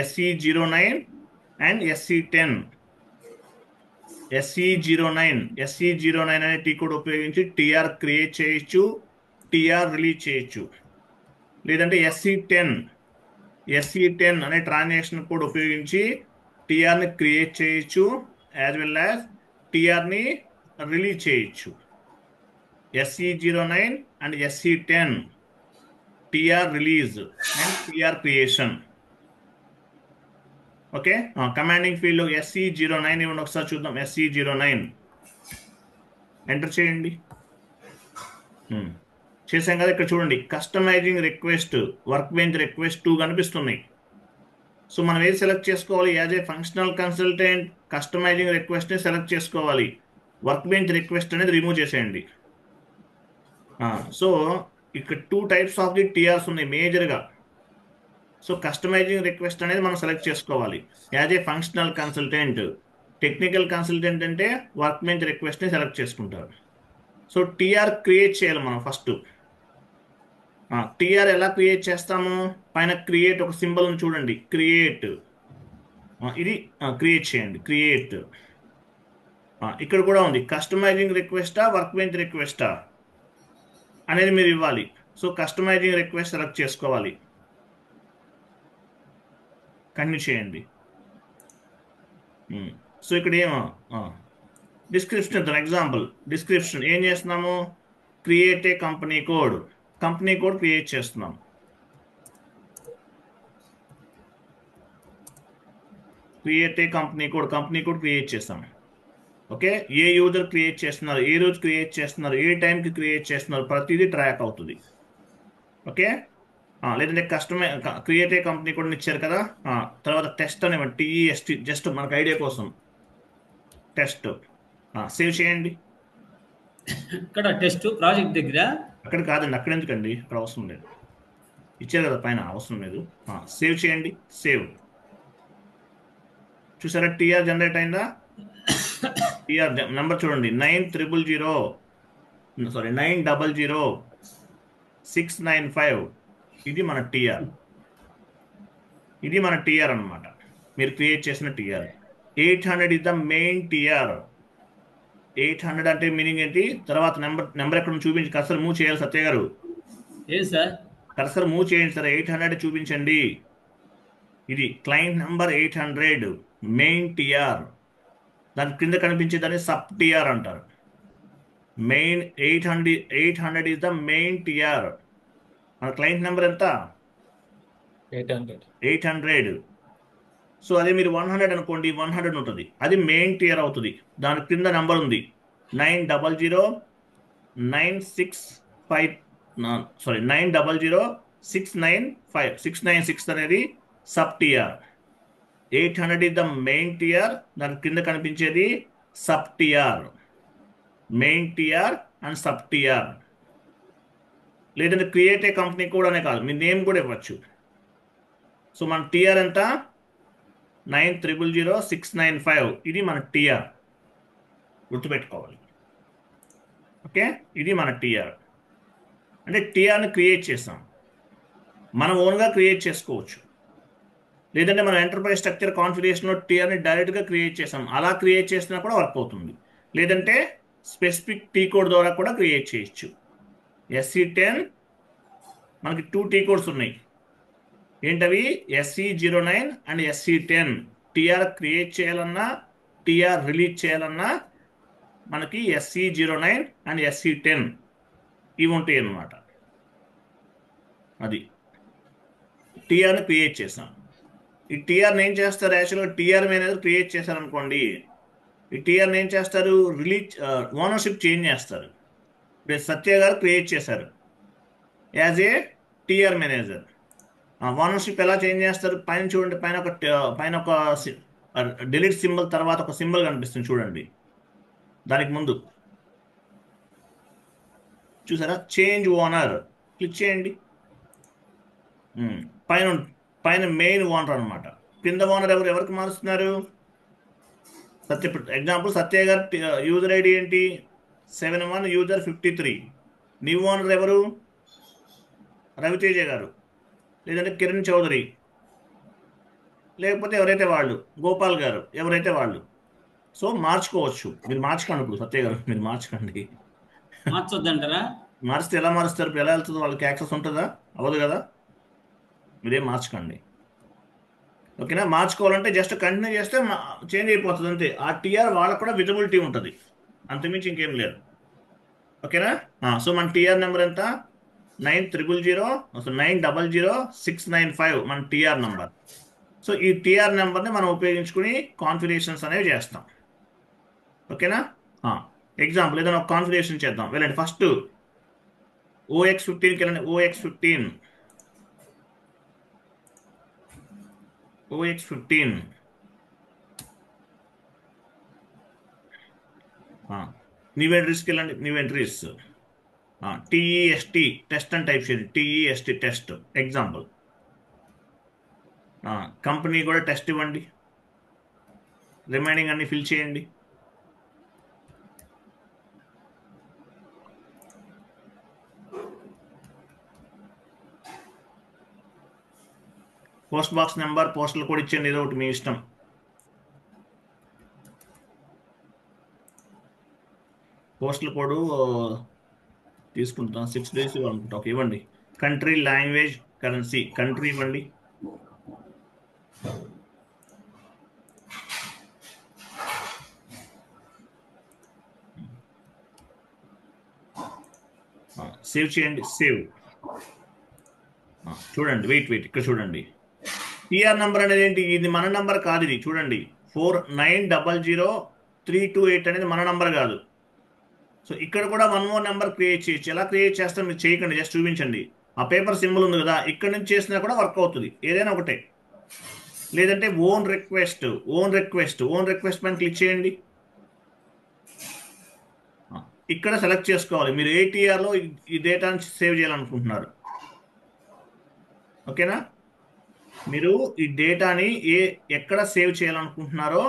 SE09 అండ్ SE10. SE09 అనే టీ కోడ్ ఉపయోగించి టీఆర్ క్రియేట్ చేయొచ్చు, టీఆర్ రిలీజ్ చేయొచ్చు. లేదంటే SE10 అనే ట్రాన్సాక్షన్ కోడ్ ఉపయోగించి టీఆర్ని క్రియేట్ చేయొచ్చు, యాజ్ వెల్ యాజ్ టీఆర్ని రిలీజ్ చేయొచ్చు. SE09 and SE10 TR release and TR creation. Okay, commanding field లో SE09 ఇవ్వండి, ఒకసారి చూద్దాం. SE09 ఎంటర్ చేయండి. చేసాం కదా. ఇక్కడ చూడండి, customizing request, work bench request 2 కనిపిస్తున్నాయి. సో మనం ఏది సెలెక్ట్ చేసుకోవాలి? As a functional consultant customizing రిక్వెస్ట్ని సెలెక్ట్ చేసుకోవాలి. వర్క్ బెంచ్ రిక్వెస్ట్ అనేది రిమూవ్ చేసేయండి. సో ఇక్కడ 2 types ఆఫ్ ది టీఆర్స్ ఉన్నాయి మేజర్గా. సో కస్టమైజింగ్ రిక్వెస్ట్ అనేది మనం సెలెక్ట్ చేసుకోవాలి as a functional consultant. Technical consultant అంటే వర్క్ బెంచ్ రిక్వెస్ట్ని సెలెక్ట్ చేసుకుంటారు. సో టీఆర్ క్రియేట్ చేయాలి మనం ఫస్ట్. టీఆర్ ఎలా క్రియేట్ చేస్తాము? పైన క్రియేట్ ఒక సింబల్ చూడండి, క్రియేట్. ఇది క్రియేట్ చేయండి, క్రియేట్. ఇక్కడ కూడా ఉంది, కస్టమైజింగ్ రిక్వెస్టా వర్క్ బెంచ్ రిక్వెస్టా అనేది మీరు ఇవ్వాలి. సో కస్టమైజింగ్ రిక్వెస్ట్ సెలెక్ట్ చేసుకోవాలి. కంటిన్యూ చేయండి. సో ఇక్కడ ఏమో డిస్క్రిప్షన్ ఇద్దాం. ఎగ్జాంపుల్ డిస్క్రిప్షన్ ఏం చేస్తున్నాము? క్రియేట్ ఏ కంపెనీ కోడ్ క్రియేట్ చేస్తున్నాం. క్రియేట్ ఏ కంపెనీ కోడ్ క్రియేట్ చేస్తాం. ఓకే, ఏ యూజర్ క్రియేట్ చేస్తున్నారు, ఏ రోజు క్రియేట్ చేస్తున్నారు, ఏ టైంకి క్రియేట్ చేస్తున్నారు, ప్రతిదీ ట్రాక్ అవుతుంది. ఓకే, లేదంటే కస్టమర్ క్రియేట్ ఏ కంపెనీ కూడా ఇచ్చారు కదా. తర్వాత టెస్ట్ అనేవ్వండి, TEST, జస్ట్ మనకు ఐడియా కోసం టెస్ట్. సేవ్ చేయండి. ఇక్కడ టెస్ట్ ప్రాజెక్ట్ దగ్గర అక్కడ కాదండి, అక్కడ ఎందుకండి, అక్కడ అవసరం లేదు, ఇచ్చారు కదా పైన, అవసరం లేదు. సేవ్ చేయండి. సేవ్. చూసారా టీఆర్ జనరేట్ అయిందా? టీఆర్ నెంబర్ చూడండి, 9000695. ఇది మన టీఆర్, ఇది మన టీఆర్ అనమాట, మీరు క్రియేట్ చేసిన TR. 800 is the main TR. 800 అంటే మీనింగ్ ఏంటి? తర్వాత నెంబర్ ఎక్కడ చూపించి కర్సర్ మూవ్ చేయాలి సత్య గారు. ఏం సార్? కర్సర్ మూవ్ చేయండి సార్, 800 చూపించండి. ఇది క్లయింట్ నెంబర్ 800, మెయిన్ టీఆర్. దాని కింద కనిపించేదాన్ని సబ్ టీఆర్ అంటారు. Main 800 is the main TR. మన క్లయింట్ నెంబర్ ఎంత? 800. సో అదే మీరు 100 అనుకోండి, 100 ఉంటుంది, అది మెయిన్ టియర్ అవుతుంది. దాని కింద నెంబర్ ఉంది 9000695 అనేది sub TR. 800 is the main TR, దాని కింద కనిపించేది sub TR. Main TR and sub TR. లేదంటే క్రియేట్ ఏ కంపెనీ కూడానే కాదు, మీ నేమ్ కూడా ఇవ్వచ్చు. సో మన టిఆర్ ఎంత? 9000695. ఇది మన టిఆర్, గుర్తుపెట్టుకోవాలి. ఓకే, ఇది మన టిఆర్. అంటే టిఆర్ని క్రియేట్ చేసాం, మనం ఓన్గా క్రియేట్ చేసుకోవచ్చు. లేదంటే మన ఎంటర్ప్రైజ్ స్ట్రక్చర్ కాన్ఫిగరేషన్లో టిఆర్ని డైరెక్ట్గా క్రియేట్ చేసాం, అలా క్రియేట్ చేసినా కూడా వర్క్ అవుతుంది. లేదంటే స్పెసిఫిక్ టీ కోడ్ ద్వారా కూడా క్రియేట్ చేయొచ్చు. SE10 మనకి 2 టీ కోడ్స్ ఉన్నాయి. ఏంటవి? SE09 and SE10. TR create చేయాలన్నా, టీఆర్ రిలీజ్ చేయాలన్నా మనకి SE09 అండ్ SE10 ఇవి ఉంటాయి అన్నమాట. అది టీఆర్ని క్రియేట్ చేసాం. ఈ టీఆర్ని ఏం చేస్తారు? యాక్చువల్గా టీఆర్ మేనేజర్ క్రియేట్ చేశారనుకోండి, ఈ టీఆర్ని ఏం చేస్తారు? రిలీజ్ ఓనర్షిప్ చేంజ్ చేస్తారు. ఇప్పుడు సత్య గారు క్రియేట్ చేశారు as a TR manager. Ownership ఎలా చేంజ్ చేస్తారు? పైన చూడండి, పైన ఒక డిలీట్ సింబల్ తర్వాత ఒక సింబల్ కనిపిస్తుంది చూడండి, దానికి ముందు చూసారా? చేంజ్ ఓనర్ క్లిక్ చేయండి. పైన మెయిన్ ఓనర్ అనమాట. కింద ఓనర్ ఎవరికి మారుస్తున్నారు? సత్య. ఎగ్జాంపుల్ సత్య గారు యూజర్ ఐడి ఏంటి? 71 యూజర్ 53. న్యూ ఓనర్ ఎవరు? రవితేజ గారు, లేదంటే కిరణ్ చౌదరి, లేకపోతే ఎవరైతే వాళ్ళు, గోపాల్ గారు, ఎవరైతే వాళ్ళు. సో మార్చుకోవచ్చు. మీరు మార్చుకోండి. ఇప్పుడు సత్య గారు మీరు మార్చుకోండి. మార్చొద్దంటారా? మారిస్తే ఎలా మారుస్తారు? ఎలా వెళ్తుందో? వాళ్ళకి యాక్సెస్ ఉంటుందా? అవ్వదు కదా. మీరేం మార్చుకోండి. ఓకేనా? మార్చుకోవాలంటే జస్ట్ కంటిన్యూ చేస్తే చేంజ్ అయిపోతుంది అంతే. ఆ టీఆర్ వాళ్ళకు కూడా విజిబిలిటీ ఉంటుంది, అంతమించి ఇంకేం లేదు. ఓకేనా? సో మన టీఆర్ నెంబర్ ఎంత? 9000695 మన టీఆర్ నెంబర్. సో ఈ టీఆర్ నెంబర్ని మనం ఉపయోగించుకుని కాన్ఫిగరేషన్స్ అనేవి చేస్తాం. ఓకేనా? ఎగ్జాంపుల్ ఏదైనా ఒక కాన్ఫిగరేషన్ చేద్దాం. వెళ్ళండి, ఫస్ట్ OX15కి వెళ్ళండి. OX15 న్యూ ఎంట్రీస్కి వెళ్ళండి. న్యూ ఎంట్రీస్ TEST టెస్ట్ అని టైప్ చేయండి. TEST test example. కంపెనీ కూడా టెస్ట్ ఇవ్వండి. రిమైనింగ్ అన్ని ఫిల్ చేయండి. Post box number, postal code ఇచ్చేయండి, ఏదో ఒకటి మీ ఇష్టం. పోస్టల్ కోడ్ తీసుకుంటాం, 6 days ఇవ్వాలనుకుంటా. ఓకే, ఇవ్వండి. Country, language, currency. కంట్రీ ఇవ్వండి. సేవ్ చేయండి. సేవ్. చూడండి, వెయిట్ ఇక్కడ చూడండి. టీఆర్ నెంబర్ అనేది ఏంటి? ఇది మన నెంబర్ కాదు, ఇది చూడండి. 900 328 అనేది మన నంబర్ కాదు. సో ఇక్కడ కూడా 1 more నెంబర్ క్రియేట్ చేయొచ్చు. ఎలా క్రియేట్ చేస్తాం మీరు చేయకండి, జస్ట్ చూపించండి. ఆ పేపర్ సింబల్ ఉంది కదా, ఇక్కడ నుంచి చేసినా కూడా వర్క్ అవుతుంది, ఏదైనా ఒకటే. లేదంటే ఓన్ రిక్వెస్ట్ పైన క్లిక్ చేయండి. ఇక్కడ సెలెక్ట్ చేసుకోవాలి మీరు ఏటీఆర్లో ఈ డేటాను సేవ్ చేయాలనుకుంటున్నారు. ఓకేనా, మీరు ఈ డేటాని ఎక్కడ సేవ్ చేయాలనుకుంటున్నారో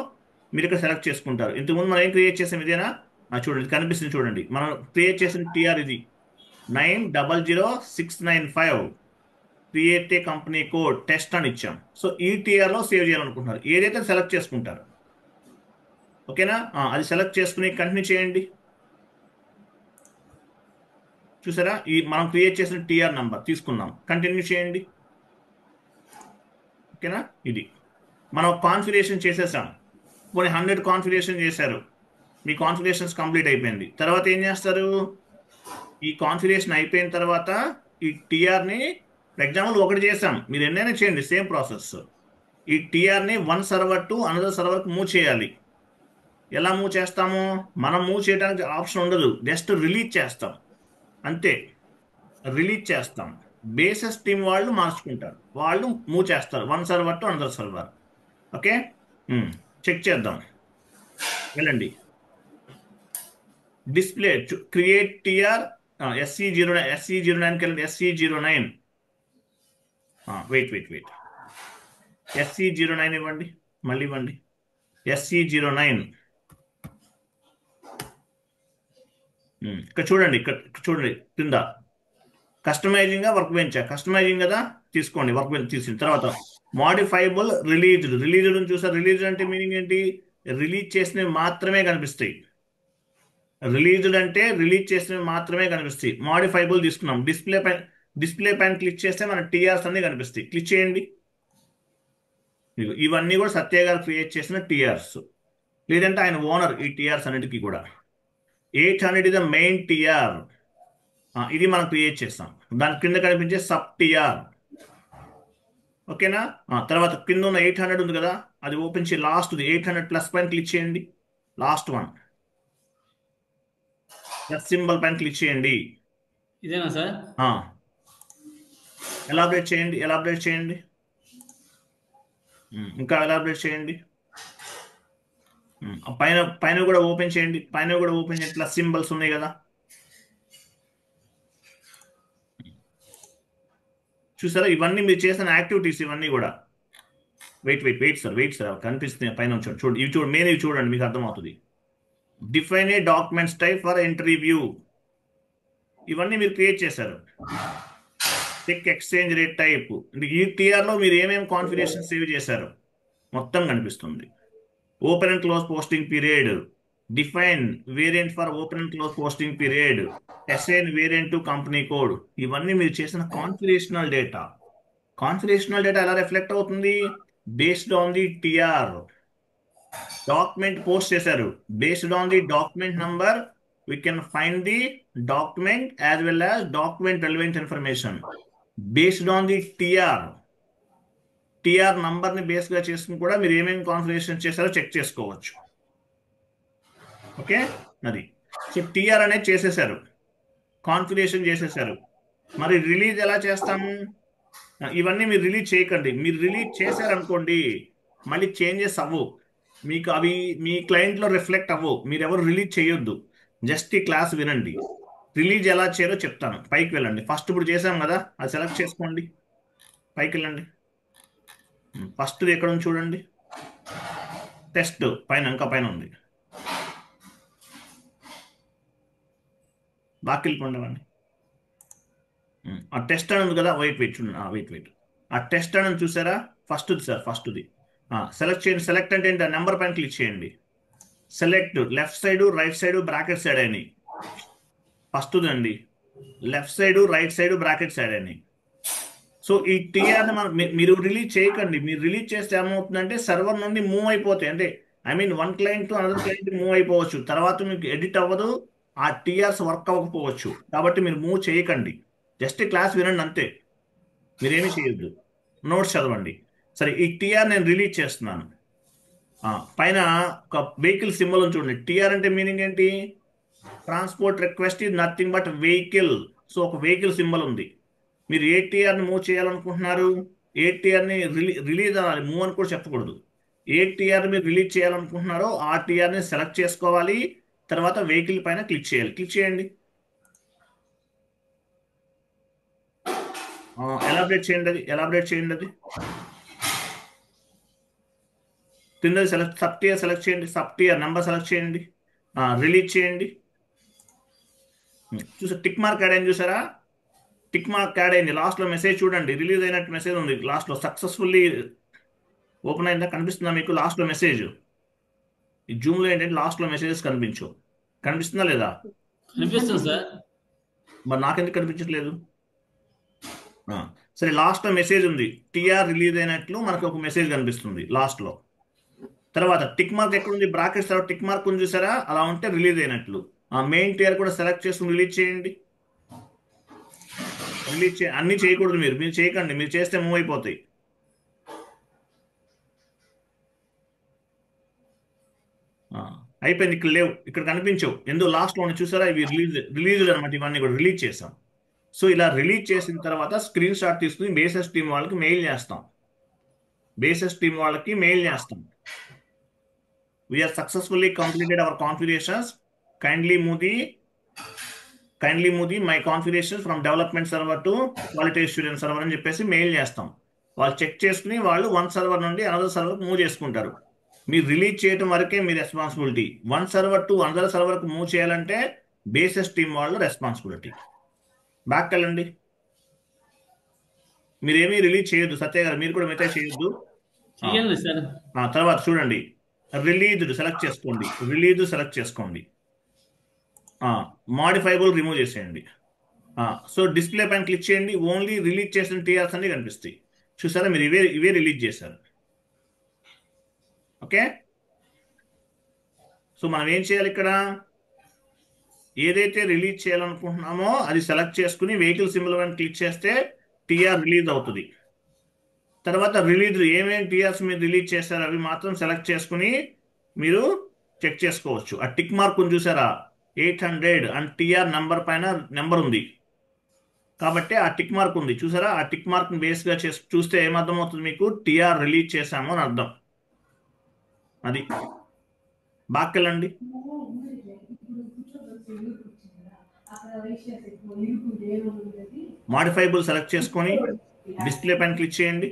మీరు ఇక్కడ సెలెక్ట్ చేసుకుంటారు. ఇంతకుముందు మనం ఏం క్రియేట్ చేసాం, ఇదేనా? చూడండి కనిపిస్తుంది, చూడండి మనం క్రియేట్ చేసిన టీఆర్ ఇది 900695 create a company code test అని ఇచ్చాం. సో ఈ టీఆర్లో సేవ్ చేయాలనుకుంటున్నారు, ఏదైతే సెలెక్ట్ చేసుకుంటారు. ఓకేనా, అది సెలెక్ట్ చేసుకుని కంటిన్యూ చేయండి. చూసారా, ఈ మనం క్రియేట్ చేసిన టీఆర్ నంబర్ తీసుకున్నాం, కంటిన్యూ చేయండి. ఓకేనా, ఇది మనం కాన్ఫిగరేషన్ చేసేసాం. పోనీ 100 కాన్ఫిగరేషన్ చేశారు, మీ కాన్ఫిగరేషన్స్ కంప్లీట్ అయిపోయింది. తర్వాత ఏం చేస్తారు, ఈ కాన్ఫిగరేషన్ అయిపోయిన తర్వాత ఈ టీఆర్ని ఎగ్జాంపుల్ ఒకటి చేసాం, మీరు ఎన్నైనా చేయండి, సేమ్ ప్రాసెస్. ఈ టీఆర్ని వన్ సర్వర్ టు అనదర్ సర్వర్కి మూవ్ చేయాలి. ఎలా మూవ్ చేస్తాము, మనం మూవ్ చేయడానికి ఆప్షన్ ఉండదు, జస్ట్ రిలీజ్ చేస్తాం అంతే. రిలీజ్ చేస్తాం, బేసెస్ టీమ్ వాళ్ళు మార్చుకుంటారు, వాళ్ళు మూవ్ చేస్తారు one server to another server. Okay, check చేద్దాం, వెళ్ళండి. డిస్ప్లే క్రియేట్ టీఆర్ SC09 SC09కి వెళ్ళండి. SC09 వెయిట్ SC09 ఇవ్వండి, మళ్ళీ ఇవ్వండి. SC09 ఇక్కడ చూడండి, కింద కస్టమైజింగ్ వర్క్ బెంచ్, కస్టమైజింగ్ కదా, తీసుకోండి. వర్క్ బెంచ్ తీసిన తర్వాత మాడిఫైబుల్ రిలీజ్డ్ చూసారు. రిలీజ్డ్ అంటే మీనింగ్ ఏంటి, రిలీజ్ చేసినవి మాత్రమే కనిపిస్తాయి. రిలీజ్డ్ అంటే రిలీజ్ చేసినవి మాత్రమే కనిపిస్తాయి. మాడిఫైబుల్ తీసుకున్నాం, డిస్ప్లే పైన క్లిక్ చేస్తే మన టీఆర్స్ అన్ని కనిపిస్తాయి. క్లిక్ చేయండి. ఇవన్నీ కూడా సత్య గారు క్రియేట్ చేసిన టీఆర్స్, లేదంటే ఆయన ఓనర్ ఈ టీఆర్స్ అన్నిటికీ కూడా. 800 ఇది మెయిన్ టీఆర్, ఇది మనం క్రియేట్ చేస్తాం. దాని కింద కనిపించే సబ్ టీఆర్. ఓకేనా, తర్వాత కింద ఉన్న 800 ఉంది కదా, అది ఓపెన్ చేసి లాస్ట్ 800 ప్లస్ పైన క్లిక్ చేయండి. లాస్ట్ వన్ ప్లస్ సింబల్ పైన క్లిక్ చేయండి. ఇదేనా సార్? ఎలాబరేట్ చేయండి, ఇంకా ఎలాబరేట్ చేయండి. పైన కూడా ఓపెన్ చేయండి, ప్లస్ సింబల్స్ ఉన్నాయి కదా. చూసారా, ఇవన్నీ మీరు చేసిన యాక్టివిటీస్, ఇవన్నీ కూడా. వెయిట్ సార్ కనిపిస్తుంది పైన చూడండి, ఇవి చూడండి, మీకు అర్థమవుతుంది. Define A documents type for entry view, ఇవన్నీ మీరు క్రియేట్ చేశారు. చెక్ ఎక్స్చేంజ్ రేట్ టైప్, ఈ టీఆర్లో మీరు ఏమేమి కాన్ఫిగరేషన్ సేవ్ చేశారు మొత్తం కనిపిస్తుంది. Open and close posting period, define variant for open and close posting period, assign variant to company code, ఇవన్నీ మీరు చేసిన కాన్ఫిగరేషనల్ డేటా. ఎలా రిఫ్లెక్ట్ అవుతుంది, based on the TR. Document post చేశారు, based on the document number we can find the document as well as document relevant information based on the TR number ని base గా చేసుకుని కూడా మీరు ఏమేమి configuration చేశారో చెక్ చేసుకోవచ్చు. ఓకే, అది సో టీఆర్ అనేది చేసేసారు, కాన్ఫిగరేషన్ చేసేసారు. మరి రిలీజ్ ఎలా చేస్తాము, ఇవన్నీ మీరు రిలీజ్ చేయకండి. మీరు రిలీజ్ చేశారనుకోండి, మళ్ళీ చేంజెస్ అవ్వవు, మీకు అవి మీ క్లయింట్లో రిఫ్లెక్ట్ అవ్వవు. మీరు ఎవరు రిలీజ్ చేయొద్దు, జస్ట్ ఈ క్లాస్ వినండి. రిలీజ్ ఎలా చేయాలో చెప్తాను. పైకి వెళ్ళండి, ఫస్ట్ ఇప్పుడు చేసాం కదా, అది సెలెక్ట్ చేసుకోండి. పైకి వెళ్ళండి, ఫస్ట్ ఎక్కడ ఉంది చూడండి, టెస్ట్ పైన, ఇంకా పైన ఉంది. బాగా వెళ్ళిపోండి. ఆ టెస్ట్ అని ఉంది కదా, వెయిట్ ఆ టెస్ట్ అని చూసారా, ఫస్ట్ది సెలెక్ట్ చేయండి. సెలెక్ట్ అంటే ఏంటి, నెంబర్ పైన క్లిక్ చేయండి. Select left side, right side, bracket side అని ఫస్ట్ది అండి. Left side, right side, bracket side అని. సో ఈ టీఆర్ని మీరు రిలీజ్ చేయకండి. మీరు రిలీజ్ చేస్తే ఏమవుతుందంటే సర్వర్ నుండి మూవ్ అయిపోతాయి, అంటే one client to another client move అయిపోవచ్చు. తర్వాత మీకు ఎడిట్ అవ్వదు, ఆ టీఆర్స్ వర్క్ అవ్వకపోవచ్చు. కాబట్టి మీరు మూవ్ చేయకండి, జస్ట్ క్లాస్ వినండి అంతే, మీరేమీ చేయొద్దు. నోట్స్ చదవండి. సరే, ఈ టీఆర్ నేను రిలీజ్ చేస్తున్నాను. పైన ఒక వెహికల్ సింబల్ ఉంది చూడండి. టిఆర్ అంటే మీనింగ్ ఏంటి? Transport request is nothing but vehicle. So ఒక వెహికల్ సింబల్ ఉంది. మీరు ఏ టిఆర్ని మూవ్ చేయాలనుకుంటున్నారు? ఏ టిఆర్ని రిలీజ్ అవ్వాలి, మూవ్ అని కూడా చెప్పకూడదు. ఏ టిఆర్ మీరు రిలీజ్ చేయాలనుకుంటున్నారో ఆ టిఆర్ని సెలెక్ట్ చేసుకోవాలి. తర్వాత వెహికల్ పైన క్లిక్ చేయాలి. క్లిక్ చేయండి. ఎలాబరేట్ చేయండి అది కింద సబ్ టిఆర్ సెలెక్ట్ చేయండి. సబ్ టిఆర్ నెంబర్ సెలెక్ట్ చేయండి. రిలీజ్ చేయండి. చూసారా టిక్ మార్క్ యాడ్ అయింది? చూసారా టిక్ మార్క్ యాడ్ అయింది. లాస్ట్లో మెసేజ్ చూడండి, రిలీజ్ అయినట్టు మెసేజ్ ఉంది. లాస్ట్లో సక్సెస్ఫుల్లీ ఓపెన్ అయిందా? కనిపిస్తుందా మీకు లాస్ట్లో మెసేజ్? ఈ జూమ్లో ఏంటంటే లాస్ట్లో మెసేజెస్ కనిపిస్తుందా లేదా? కనిపిస్తుంది సార్. మరి నాకెందుకు కనిపించట్లేదు? సరే, లాస్ట్లో మెసేజ్ ఉంది, టిఆర్ రిలీజ్ అయినట్లు మనకు ఒక మెసేజ్ కనిపిస్తుంది లాస్ట్లో. తర్వాత టిక్ మార్క్ ఎక్కడ ఉంది? బ్రాకెట్స్ తర్వాత టిక్ మార్క్ ఉంది చూసారా? అలా ఉంటే రిలీజ్ అయినట్లు. మెయిన్ టిఆర్ కూడా సెలెక్ట్ చేసుకుని రిలీజ్ చేయండి. అన్నీ చేయకూడదు, మీరు చేయకండి. మీరు చేస్తే మూవ్ అయిపోతాయి. అయిపోయింది. ఇక్కడ లేవు, ఇక్కడ కనిపించవు. ఎందుకు? లాస్ట్లో ఉన్న చూసారా? ఇవి రిలీజ్ అనమాట. ఇవన్నీ కూడా రిలీజ్ చేసాం. సో ఇలా రిలీజ్ చేసిన తర్వాత స్క్రీన్ షాట్ తీసుకుని బేసెస్ టీం వాళ్ళకి మెయిల్ చేస్తాం. We are successfully completed our configurations. Kindly move the my configurations from development server to quality assurance server అని చెప్పేసి మెయిల్ చేస్తాం. వాళ్ళు చెక్ చేసుకుని వాళ్ళు వన్ సర్వర్ నుండి అనదర్ సర్వర్కి మూవ్ చేసుకుంటారు. మీరు రిలీజ్ చేయడం వరకే మీ responsibility. One server to another సర్వర్కి మూవ్ చేయాలంటే బేసెస్ టీం వాళ్ళు రెస్పాన్సిబిలిటీ. బ్యాక్ వెళ్ళండి. మీరేమీ రిలీజ్ చేయొద్దు. సత్య గారు మీరు కూడా మిగతా చేయొద్దు. చేయండి సార్. తర్వాత చూడండి, రిలీజ్డ్ సెలెక్ట్ చేసుకోండి. మాడిఫైబుల్ రిమూవ్ చేసేయండి. సో డిస్ప్లే పైన క్లిక్ చేయండి. ఓన్లీ రిలీజ్ చేసిన టీఆర్స్ అన్ని కనిపిస్తాయి. చూసారా? మీరు ఇవే రిలీజ్ చేశారు. ఓకే. సో మనం ఏం చేయాలి? ఇక్కడ ఏదైతే రిలీజ్ చేయాలనుకుంటున్నామో అది సెలెక్ట్ చేసుకుని వెహికల్ సింబల్ పైన క్లిక్ చేస్తే టిఆర్ రిలీజ్ అవుతుంది. తర్వాత రిలీజ్ ఏమేమి టిఆర్స్ మీరు రిలీజ్ చేశారో అవి మాత్రం సెలెక్ట్ చేసుకుని మీరు చెక్ చేసుకోవచ్చు. ఆ టిక్ మార్క్ ఉంది చూసారా? 800 అండ్ టిఆర్ నెంబర్ పైన నెంబర్ ఉంది కాబట్టి ఆ టిక్ మార్క్ ఉంది చూసారా? ఆ టిక్ మార్క్ని బేస్గా చూస్తే ఏమర్థం అవుతుంది మీకు? టిఆర్ రిలీజ్ చేశాము అని అర్థం. అది బాక్కెళ్ళండి. మాడిఫైబుల్ సెలెక్ట్ చేసుకొని డిస్ప్లే పైన క్లిక్ చేయండి.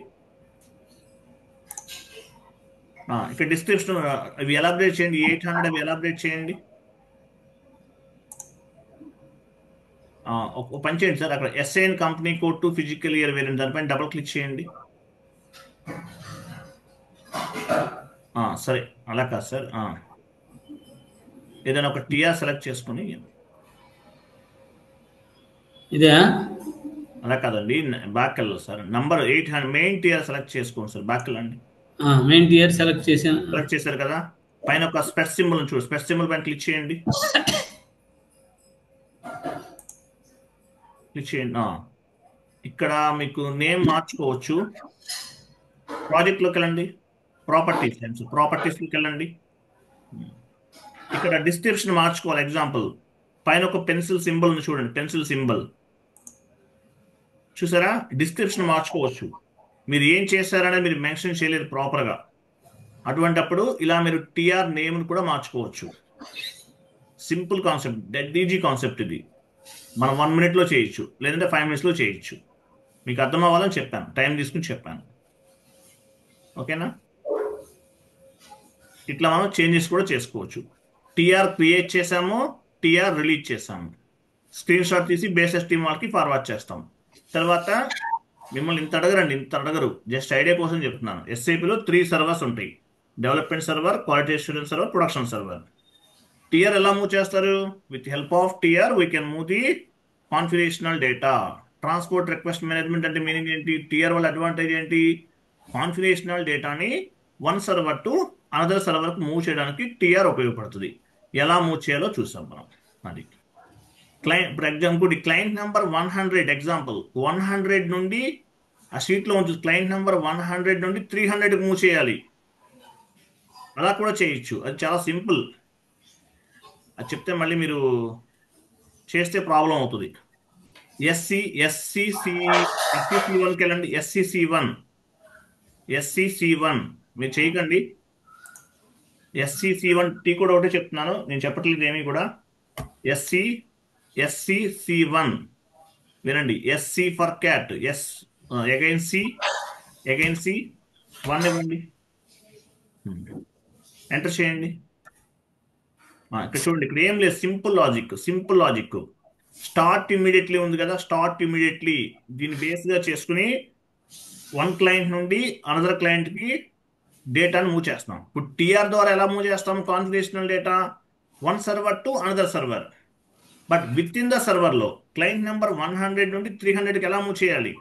ఇక్కడ డిస్క్రిప్షన్ అవి ఎలాబరేట్ చేయండి. 800 అవి ఎలాబరేట్ చేయండి. ఒక పని చేయండి సార్, అక్కడ SIN company code to physical year variant దానిపైన డబుల్ క్లిక్ చేయండి. సరే, అలా కాదు సార్, ఏదైనా ఒక టిఆర్ సెలెక్ట్ చేసుకుని. ఇదే అలా కాదండి, బ్యాక్ వెళ్ళదు sir. Number 800 main TR select చేసుకోండి సార్. బ్యాక్ వెళ్ళండి. మెయిన్ టిఆర్ సెలెక్ట్ చేశారు కదా? పైన ఒక స్పెట్ సింబల్ చూడు, స్పెట్ సింబల్ పైన క్లిక్ చేయండి. ఇక్కడ మీకు నేమ్ మార్చుకోవచ్చు. ప్రాజెక్ట్లోకి వెళ్ళండి. ప్రాపర్టీస్లోకి వెళ్ళండి. ఇక్కడ డిస్క్రిప్షన్ మార్చుకోవాలి. ఎగ్జాంపుల్ పైన ఒక పెన్సిల్ సింబల్ ఉంది చూడండి, పెన్సిల్ సింబల్ చూసారా? డిస్క్రిప్షన్ మార్చుకోవచ్చు. మీరు ఏం చేశారనే మీరు మెన్షన్ చేయలేదు ప్రాపర్గా. అటువంటప్పుడు ఇలా మీరు టిఆర్ నేమ్ను కూడా మార్చుకోవచ్చు. Simple concept, dead easy concept ఇది. మనం 1 minute చేయొచ్చు, లేదంటే 5 minutes చేయొచ్చు. మీకు అర్థం అవ్వాలని చెప్పాను, టైం తీసుకుని చెప్పాను. ఓకేనా? ఇట్లా మనం చేంజెస్ కూడా చేసుకోవచ్చు. టిఆర్ క్రియేట్ చేసాము, టిఆర్ రిలీజ్ చేసాము. స్క్రీన్ షాట్ తీసి బేసెస్ టీం వాళ్ళకి ఫార్వర్డ్ చేస్తాం. తర్వాత మిమ్మల్ని ఇంత అడగరు, జస్ట్ ఐడియా కోసం చెప్తున్నాను. ఎస్ఐపిలో 3 servers ఉంటాయి: development server, quality assurance server, production server. TR ఎలా మూవ్ చేస్తారు? With help of TR we can move the configurational data. Transport request management అంటే మీనింగ్ ఏంటి? టిఆర్ వాళ్ళ అడ్వాంటేజ్ ఏంటి? కాన్ఫిగరేషనల్ డేటాని వన్ సర్వర్ టు అనదర్ సర్వర్కి move చేయడానికి TR ఉపయోగపడుతుంది. ఎలా మూవ్ చేయాలో చూసాం మనం. అది client, for example client number 100, example 100 నుండి ఆ షీట్లో ఉంటుంది. క్లయింట్ నెంబర్ 100 నుండి 300కి మూవ్ చేయాలి. అలా కూడా చేయొచ్చు, అది చాలా సింపుల్. అది చెప్తే మళ్ళీ మీరు చేస్తే ప్రాబ్లం అవుతుంది. SCC1కి వెళ్ళండి. SCC1 మీరు చేయకండి. SCC1 టీ కూడా ఒకటే చెప్తున్నాను, నేను చెప్పట్లేదు ఏమీ కూడా. SCC1 వినండి. SC for cat, again C 1 ఇవ్వండి, ఎంటర్ చేయండి. ఇక్కడ చూడండి, ఇక్కడ ఏం లేదు, సింపుల్ లాజిక్. స్టార్ట్ ఇమ్మీడియట్లీ ఉంది కదా, స్టార్ట్ ఇమ్మీడియట్లీ దీన్ని బేస్గా చేసుకుని వన్ క్లయింట్ నుండి అనదర్ క్లయింట్కి డేటాను మూవ్ చేస్తాం. ఇప్పుడు టీఆర్ ద్వారా ఎలా మూవ్ చేస్తాం configurational data? One server to another server, but within the సర్వర్లో క్లయింట్ నెంబర్ 100 నుండి 300కి ఎలా మూవ్ చేయాలి?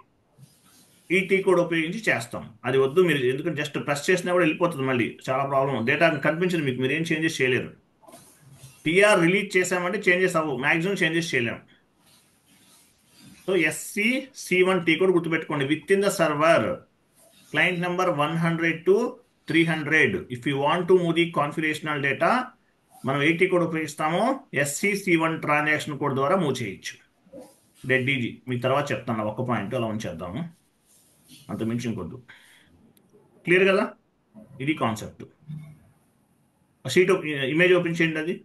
ఈ టీ కోడ్ ఉపయోగించి చేస్తాం. అది వద్దు మీరు, ఎందుకంటే జస్ట్ ప్రెస్ చేసినా కూడా వెళ్ళిపోతుంది, మళ్ళీ చాలా ప్రాబ్లం. డేటా కనిపించదు మీకు, మీరు ఏం చేంజెస్ చేయలేరు. టీఆర్ రిలీజ్ చేసామంటే చేంజెస్ అవ్వవు, మ్యాక్సిమం చేంజెస్ చేయలేము. సో SCC1 టీ కోడ్ గుర్తుపెట్టుకోండి. Within the server client number 100 to 300. If you want to move the configurational data, మనం ఏ టీ కోడ్ ఉపయోగిస్తామో SCC1 ట్రాన్సాక్షన్ కోడ్ ద్వారా మూవ్ చేయొచ్చు. Dead easy. మీకు తర్వాత చెప్తాను, ఒక్క పాయింట్ అలా ఉంచేద్దాము, అంత మించి ఇంకొద్దు. క్లియర్ కదా? ఇది కాన్సెప్ట్. షీట్ ఇమేజ్ ఓపెన్ చేయండి. అది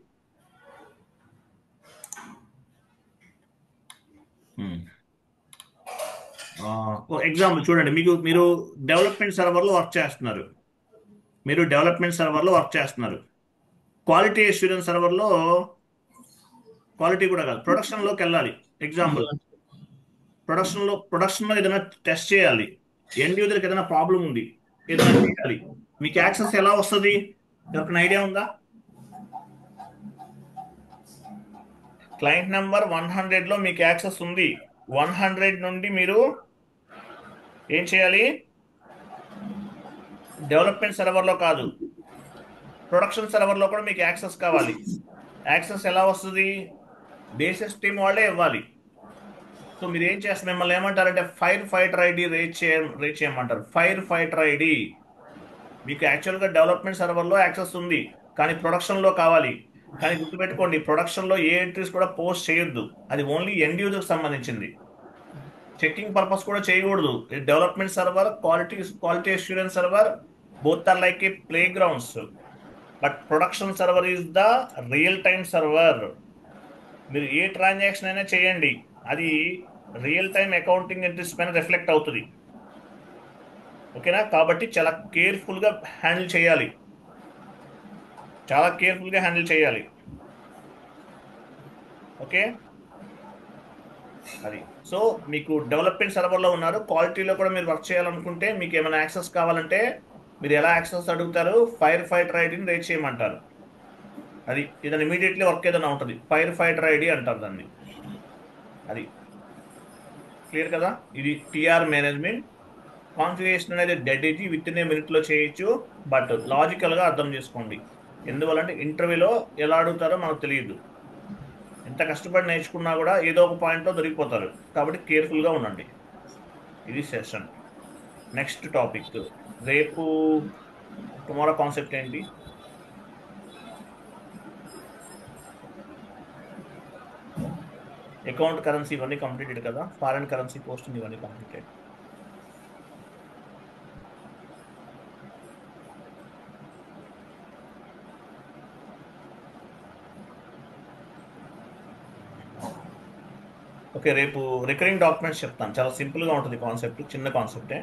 ఎగ్జాంపుల్ చూడండి. మీరు డెవలప్మెంట్ సర్వర్లో వర్క్ చేస్తున్నారు. క్వాలిటీ అష్యూరెన్స్ సర్వర్లో, క్వాలిటీ కూడా కాదు, ప్రొడక్షన్లోకి వెళ్ళాలి. ఎగ్జాంపుల్, ప్రొడక్షన్లో ఏదైనా టెస్ట్ చేయాలి, ఎండ్ యూజర్కి ఏదైనా ప్రాబ్లం ఉంది, ఏదైనా చేయాలి. మీకు యాక్సెస్ ఎలా వస్తుంది? ఎవరికైనా ఐడియా ఉందా? క్లయింట్ నెంబర్ 100లో మీకు యాక్సెస్ ఉంది. 100 నుండి మీరు ఏం చేయాలి? డెవలప్మెంట్ సర్వర్లో కాదు, ప్రొడక్షన్ సర్వర్లో కూడా మీకు యాక్సెస్ కావాలి. యాక్సెస్ ఎలా వస్తుంది? బేసిస్ టీమ్ వాళ్ళే ఇవ్వాలి. సో మీరు ఏం చేస్తారు, మిమ్మల్ని ఏమంటారంటే ఫైర్ ఫైటర్ ఐడి రేట్ చేయమంటారు. ఫైర్ ఫైటర్ ఐడి మీకు యాక్చువల్గా డెవలప్మెంట్ సర్వర్లో యాక్సెస్ ఉంది, కానీ ప్రొడక్షన్లో కావాలి. కానీ గుర్తుపెట్టుకోండి, ప్రొడక్షన్లో ఏ ఎంట్రీస్ కూడా పోస్ట్ చేయొద్దు, అది ఓన్లీ ఎండ్ యూజర్కి సంబంధించింది. చెకింగ్ పర్పస్ కూడా చేయకూడదు. Development server, quality assurance server, both are like a play grounds, but production server is the real time server. మీరు ఏ ట్రాన్సాక్షన్ అయినా చేయండి, అది రియల్ టైమ్ అకౌంటింగ్ ఎంట్రీస్ పైన రిఫ్లెక్ట్ అవుతుంది. ఓకేనా? కాబట్టి చాలా కేర్ఫుల్గా హ్యాండిల్ చేయాలి. ఓకే, అది. సో మీకు డెవలప్మెంట్ సర్వర్లో ఉన్నారు, క్వాలిటీలో కూడా మీరు వర్క్ చేయాలనుకుంటే, మీకు ఏమైనా యాక్సెస్ కావాలంటే మీరు ఎలా యాక్సెస్ అడుగుతారు? ఫైర్ ఫైటర్ ఐడిని రేట్ చేయమంటారు. అది ఏదైనా ఇమీడియట్లీ వర్క్ ఏదైనా ఉంటుంది, ఫైర్ ఫైటర్ ఐడి అంటారు దాన్ని. అది క్లియర్ కదా? ఇది టీఆర్ మేనేజ్మెంట్. కాన్ఫిగరేషన్ అనేది dead easy, with in a మినిట్లో చేయొచ్చు, బట్ లాజికల్గా అర్థం చేసుకోండి. ఎందువల్లంటే ఇంటర్వ్యూలో ఎలా అడుగుతారో మనకు తెలియదు. ఎంత కష్టపడి నేర్చుకున్నా కూడా ఏదో ఒక పాయింట్లో దొరికిపోతారు. కాబట్టి కేర్ఫుల్గా ఉండండి. ఇది సెషన్. నెక్స్ట్ టాపిక్ రేపు, టుమారో కాన్సెప్ట్ ఏంటి? అకౌంట్ కరెన్సీ ఇవన్నీ కంప్లీటెడ్ కదా, ఫారెన్ కరెన్సీ పోస్టింగ్ ఇవన్నీ కంప్లీటెడ్. ఓకే, రేపు రికరింగ్ డాక్యుమెంట్స్ చెప్తాను. చాలా సింపుల్గా ఉంటుంది కాన్సెప్ట్, చిన్న కాన్సెప్టే.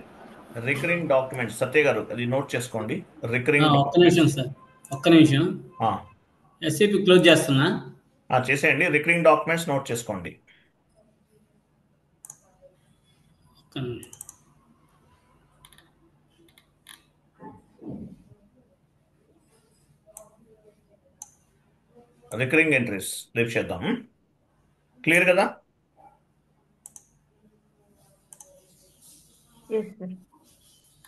రికరింగ్ డాక్యుమెంట్స్, సత్య గారు అది నోట్ చేసుకోండి. రికరింగ్, ఒక్క నిమిషం సార్, ఒక్క నిమిషం. ఎస్ఏపి క్లోజ్ చేస్తున్నా, చేసేయండి. రికరింగ్ డాక్యుమెంట్స్ నోట్ చేసుకోండి. రికరింగ్ ఎంట్రీస్ రేపు చేద్దాం. క్లియర్ కదా?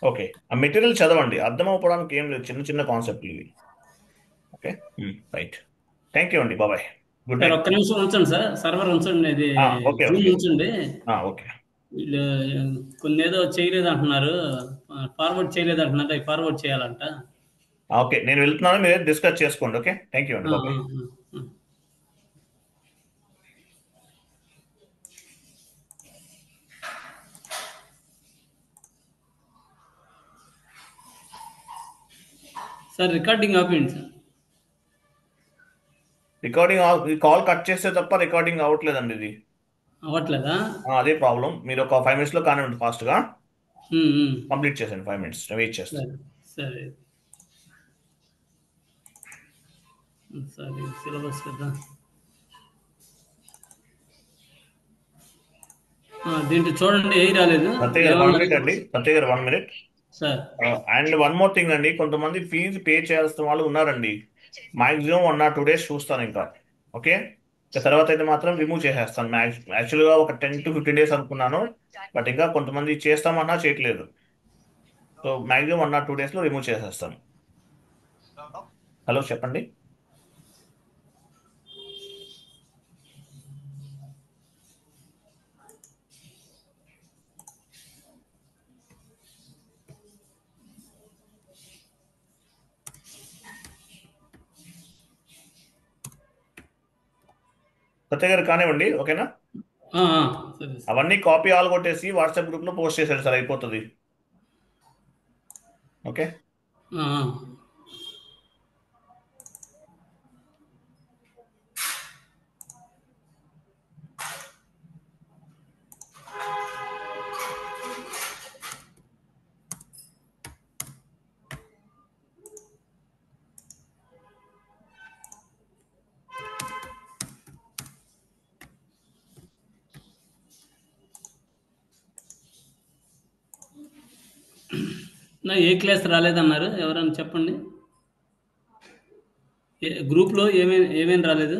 ఓకే, ఆ మెటీరియల్ చదవండి, అర్థం అవ్వడానికి ఏం లేదు, చిన్న చిన్న కాన్సెప్ట్లు ఇవి. Okay, right. థ్యాంక్ యూ అండి, బాబాయ్, గుడ్ సార్ నైట్. ఒక్క నిమిషం ఉంచండి సార్, సర్వర్ ఉంచండి, అది ఓకే, Zoom ఓకే. ఉంచండి. ఓకే, వీళ్ళు కొన్ని ఏదో చేయలేదు అంటున్నారు, ఫార్వర్డ్ చేయలేదు అంటున్నారు, అవి ఫార్వర్డ్ చేయాలంట. ఓకే, నేను వెళ్తున్నాను, మీరు డిస్కస్ చేసుకోండి. ఓకే, థ్యాంక్ యూ అండి. బాబాయ్. సార్ రికార్డింగ్ ఆపేయండి సార్. రికార్డింగ్ కాల్ కట్ చేస్తే తప్ప రికార్డింగ్ అవ్వట్లేదండి ఇది. అవ్వట్లేదా? అదే ప్రాబ్లం. మీరు ఒక 5 minutes లో కానివ్వండి, ఫాస్ట్గా కంప్లీట్ చేసేయండి. 5 minutes వెయిట్ చేస్తాను. సరే సరే, సిలబస్ కదా. దీంట్లో చూడండి, ఏ రాలేదు. సత్య గారు 1 minute అండి. సత్య గారు 1 minute sir. And one more thing అండి, కొంతమంది ఫీజు పే చేయాల్సిన వాళ్ళు ఉన్నారండి. మాక్సిమం 1 or 2 days చూస్తాను ఇంకా. ఓకే, తర్వాత అయితే మాత్రం రిమూవ్ చేసేస్తాను. యాక్చువల్గా ఒక 10 to 15 days అనుకున్నాను, బట్ ఇంకా కొంతమంది చేస్తామన్నా చేయట్లేదు. సో మాక్సిమం 1 or 2 days లో రిమూవ్ చేసేస్తాను. హలో, చెప్పండి. సత్య గారు కానివ్వండి, ఓకేనా? అవన్నీ కాపీ ఆల్ కొట్టేసి వాట్సాప్ గ్రూప్లో పోస్ట్ చేశారు సార్, అయిపోతుంది. ఓకే. నా ఏ క్లాస్ రాలేదన్నారు, ఎవరన్నా చెప్పండి. గ్రూప్లో ఏమేమి రాలేదు?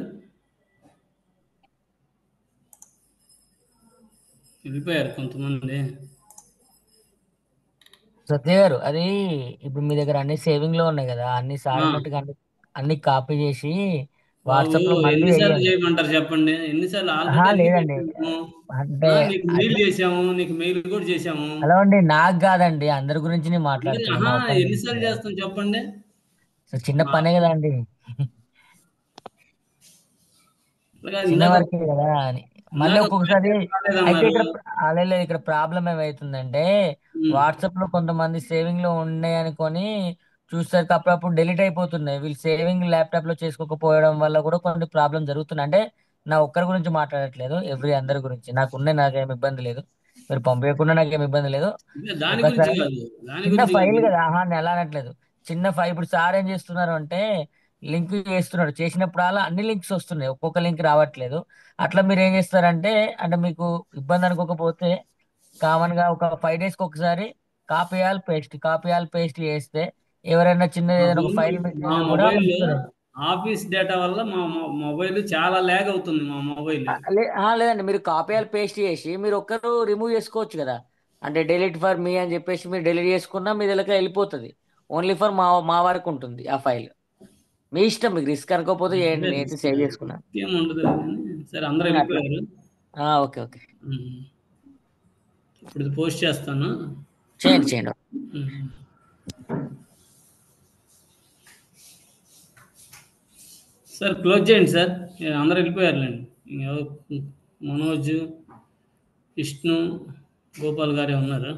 వెళ్ళిపోయారు కొంతమంది. సత్య గారు, అది ఇప్పుడు మీ దగ్గర అన్ని సేవింగ్ లో ఉన్నాయి కదా, అన్ని సాగినట్టుగా అన్ని కాపీ చేసి వాట్సాప్ లో మళ్ళీ ఎన్నిసార్లు చేయమంటారు చెప్పండి? ఎన్నిసార్లు ఆల్రెడీ లేదండి, అంటే నీకు మెయిల్ చేసాము, నీకు మెయిల్ కూడా చేసాము. హలో అండి, నాకు కాదండి, అందరి గురించి నేను మాట్లాడుతున్నా. ఎన్నిసార్లు చేస్తాం చెప్పండి? చిన్న పనే కదా అండి, చిన్న వరకే కదా అని. మళ్ళీ ఒక్కొక్కసారి అయితే ఇక్కడ ప్రాబ్లం ఏమైతుందంటే, వాట్సాప్ లో కొంతమంది సేవింగ్ లో ఉన్నాయి అనుకొని చూసరికి అప్పుడప్పుడు డిలీట్ అయిపోతున్నాయి. వీళ్ళు సేవింగ్ ల్యాప్టాప్ లో చేసుకోకపోవడం వల్ల కూడా కొన్ని ప్రాబ్లం జరుగుతున్నాయి. అంటే నా ఒక్కరి గురించి మాట్లాడట్లేదు, అందరి గురించి. నాకేం ఇబ్బంది లేదు, మీరు పంపించకుండా నాకేం ఇబ్బంది లేదు. చిన్న ఫైల్ కదా, ఎలా అనట్లేదు, చిన్న ఫైల్. ఇప్పుడు సార్ ఏం చేస్తున్నారు అంటే, లింక్ చేస్తున్నాడు, చేసినప్పుడు అలా అన్ని లింక్స్ వస్తున్నాయి, ఒక్కొక్క లింక్ రావట్లేదు. అట్లా మీరు ఏం చేస్తారంటే, అంటే మీకు ఇబ్బంది అనుకోకపోతే కామన్ గా ఒక 5 days ఒకసారి కాపీ ఆల్ పేస్ట్ చేస్తే ఎవరైనా చిన్న ఏదైనా ఒక ఫైల్ కూడా ఆఫీస్ డేటా వల్ల మా మొబైల్ చాలా ల్యాగ్ అవుతుంది. మా మొబైల్ లేదండి, మీరు కాపీ ఆల్ పేస్ట్ చేసి మీరు ఒక్కరు రిమూవ్ చేసుకోవచ్చు కదా. అంటే డిలీట్ ఫర్ మీ అని చెప్పేసి మీరు డిలీట్ చేసుకున్నా మీ దగ్గర వెళ్ళిపోతుంది. ఓన్లీ ఫర్ మా వరకు ఉంటుంది ఆ ఫైల్. మీ ఇష్టం, మీకు రిస్క్ అనుకోకపోతే నేనైతే సేవ్ చేసుకున్నాను. సరే, అందరూ వెళ్ళిపోయారు. ఓకే ఓకే, ఇప్పుడు పోస్ట్ చేస్తాను, చేయండి. సార్ క్లోజ్ చేయండి సార్, అందరూ వెళ్ళిపోయారులేండి. మనోజ్, విష్ణు, గోపాల్ గారే ఉన్నారు.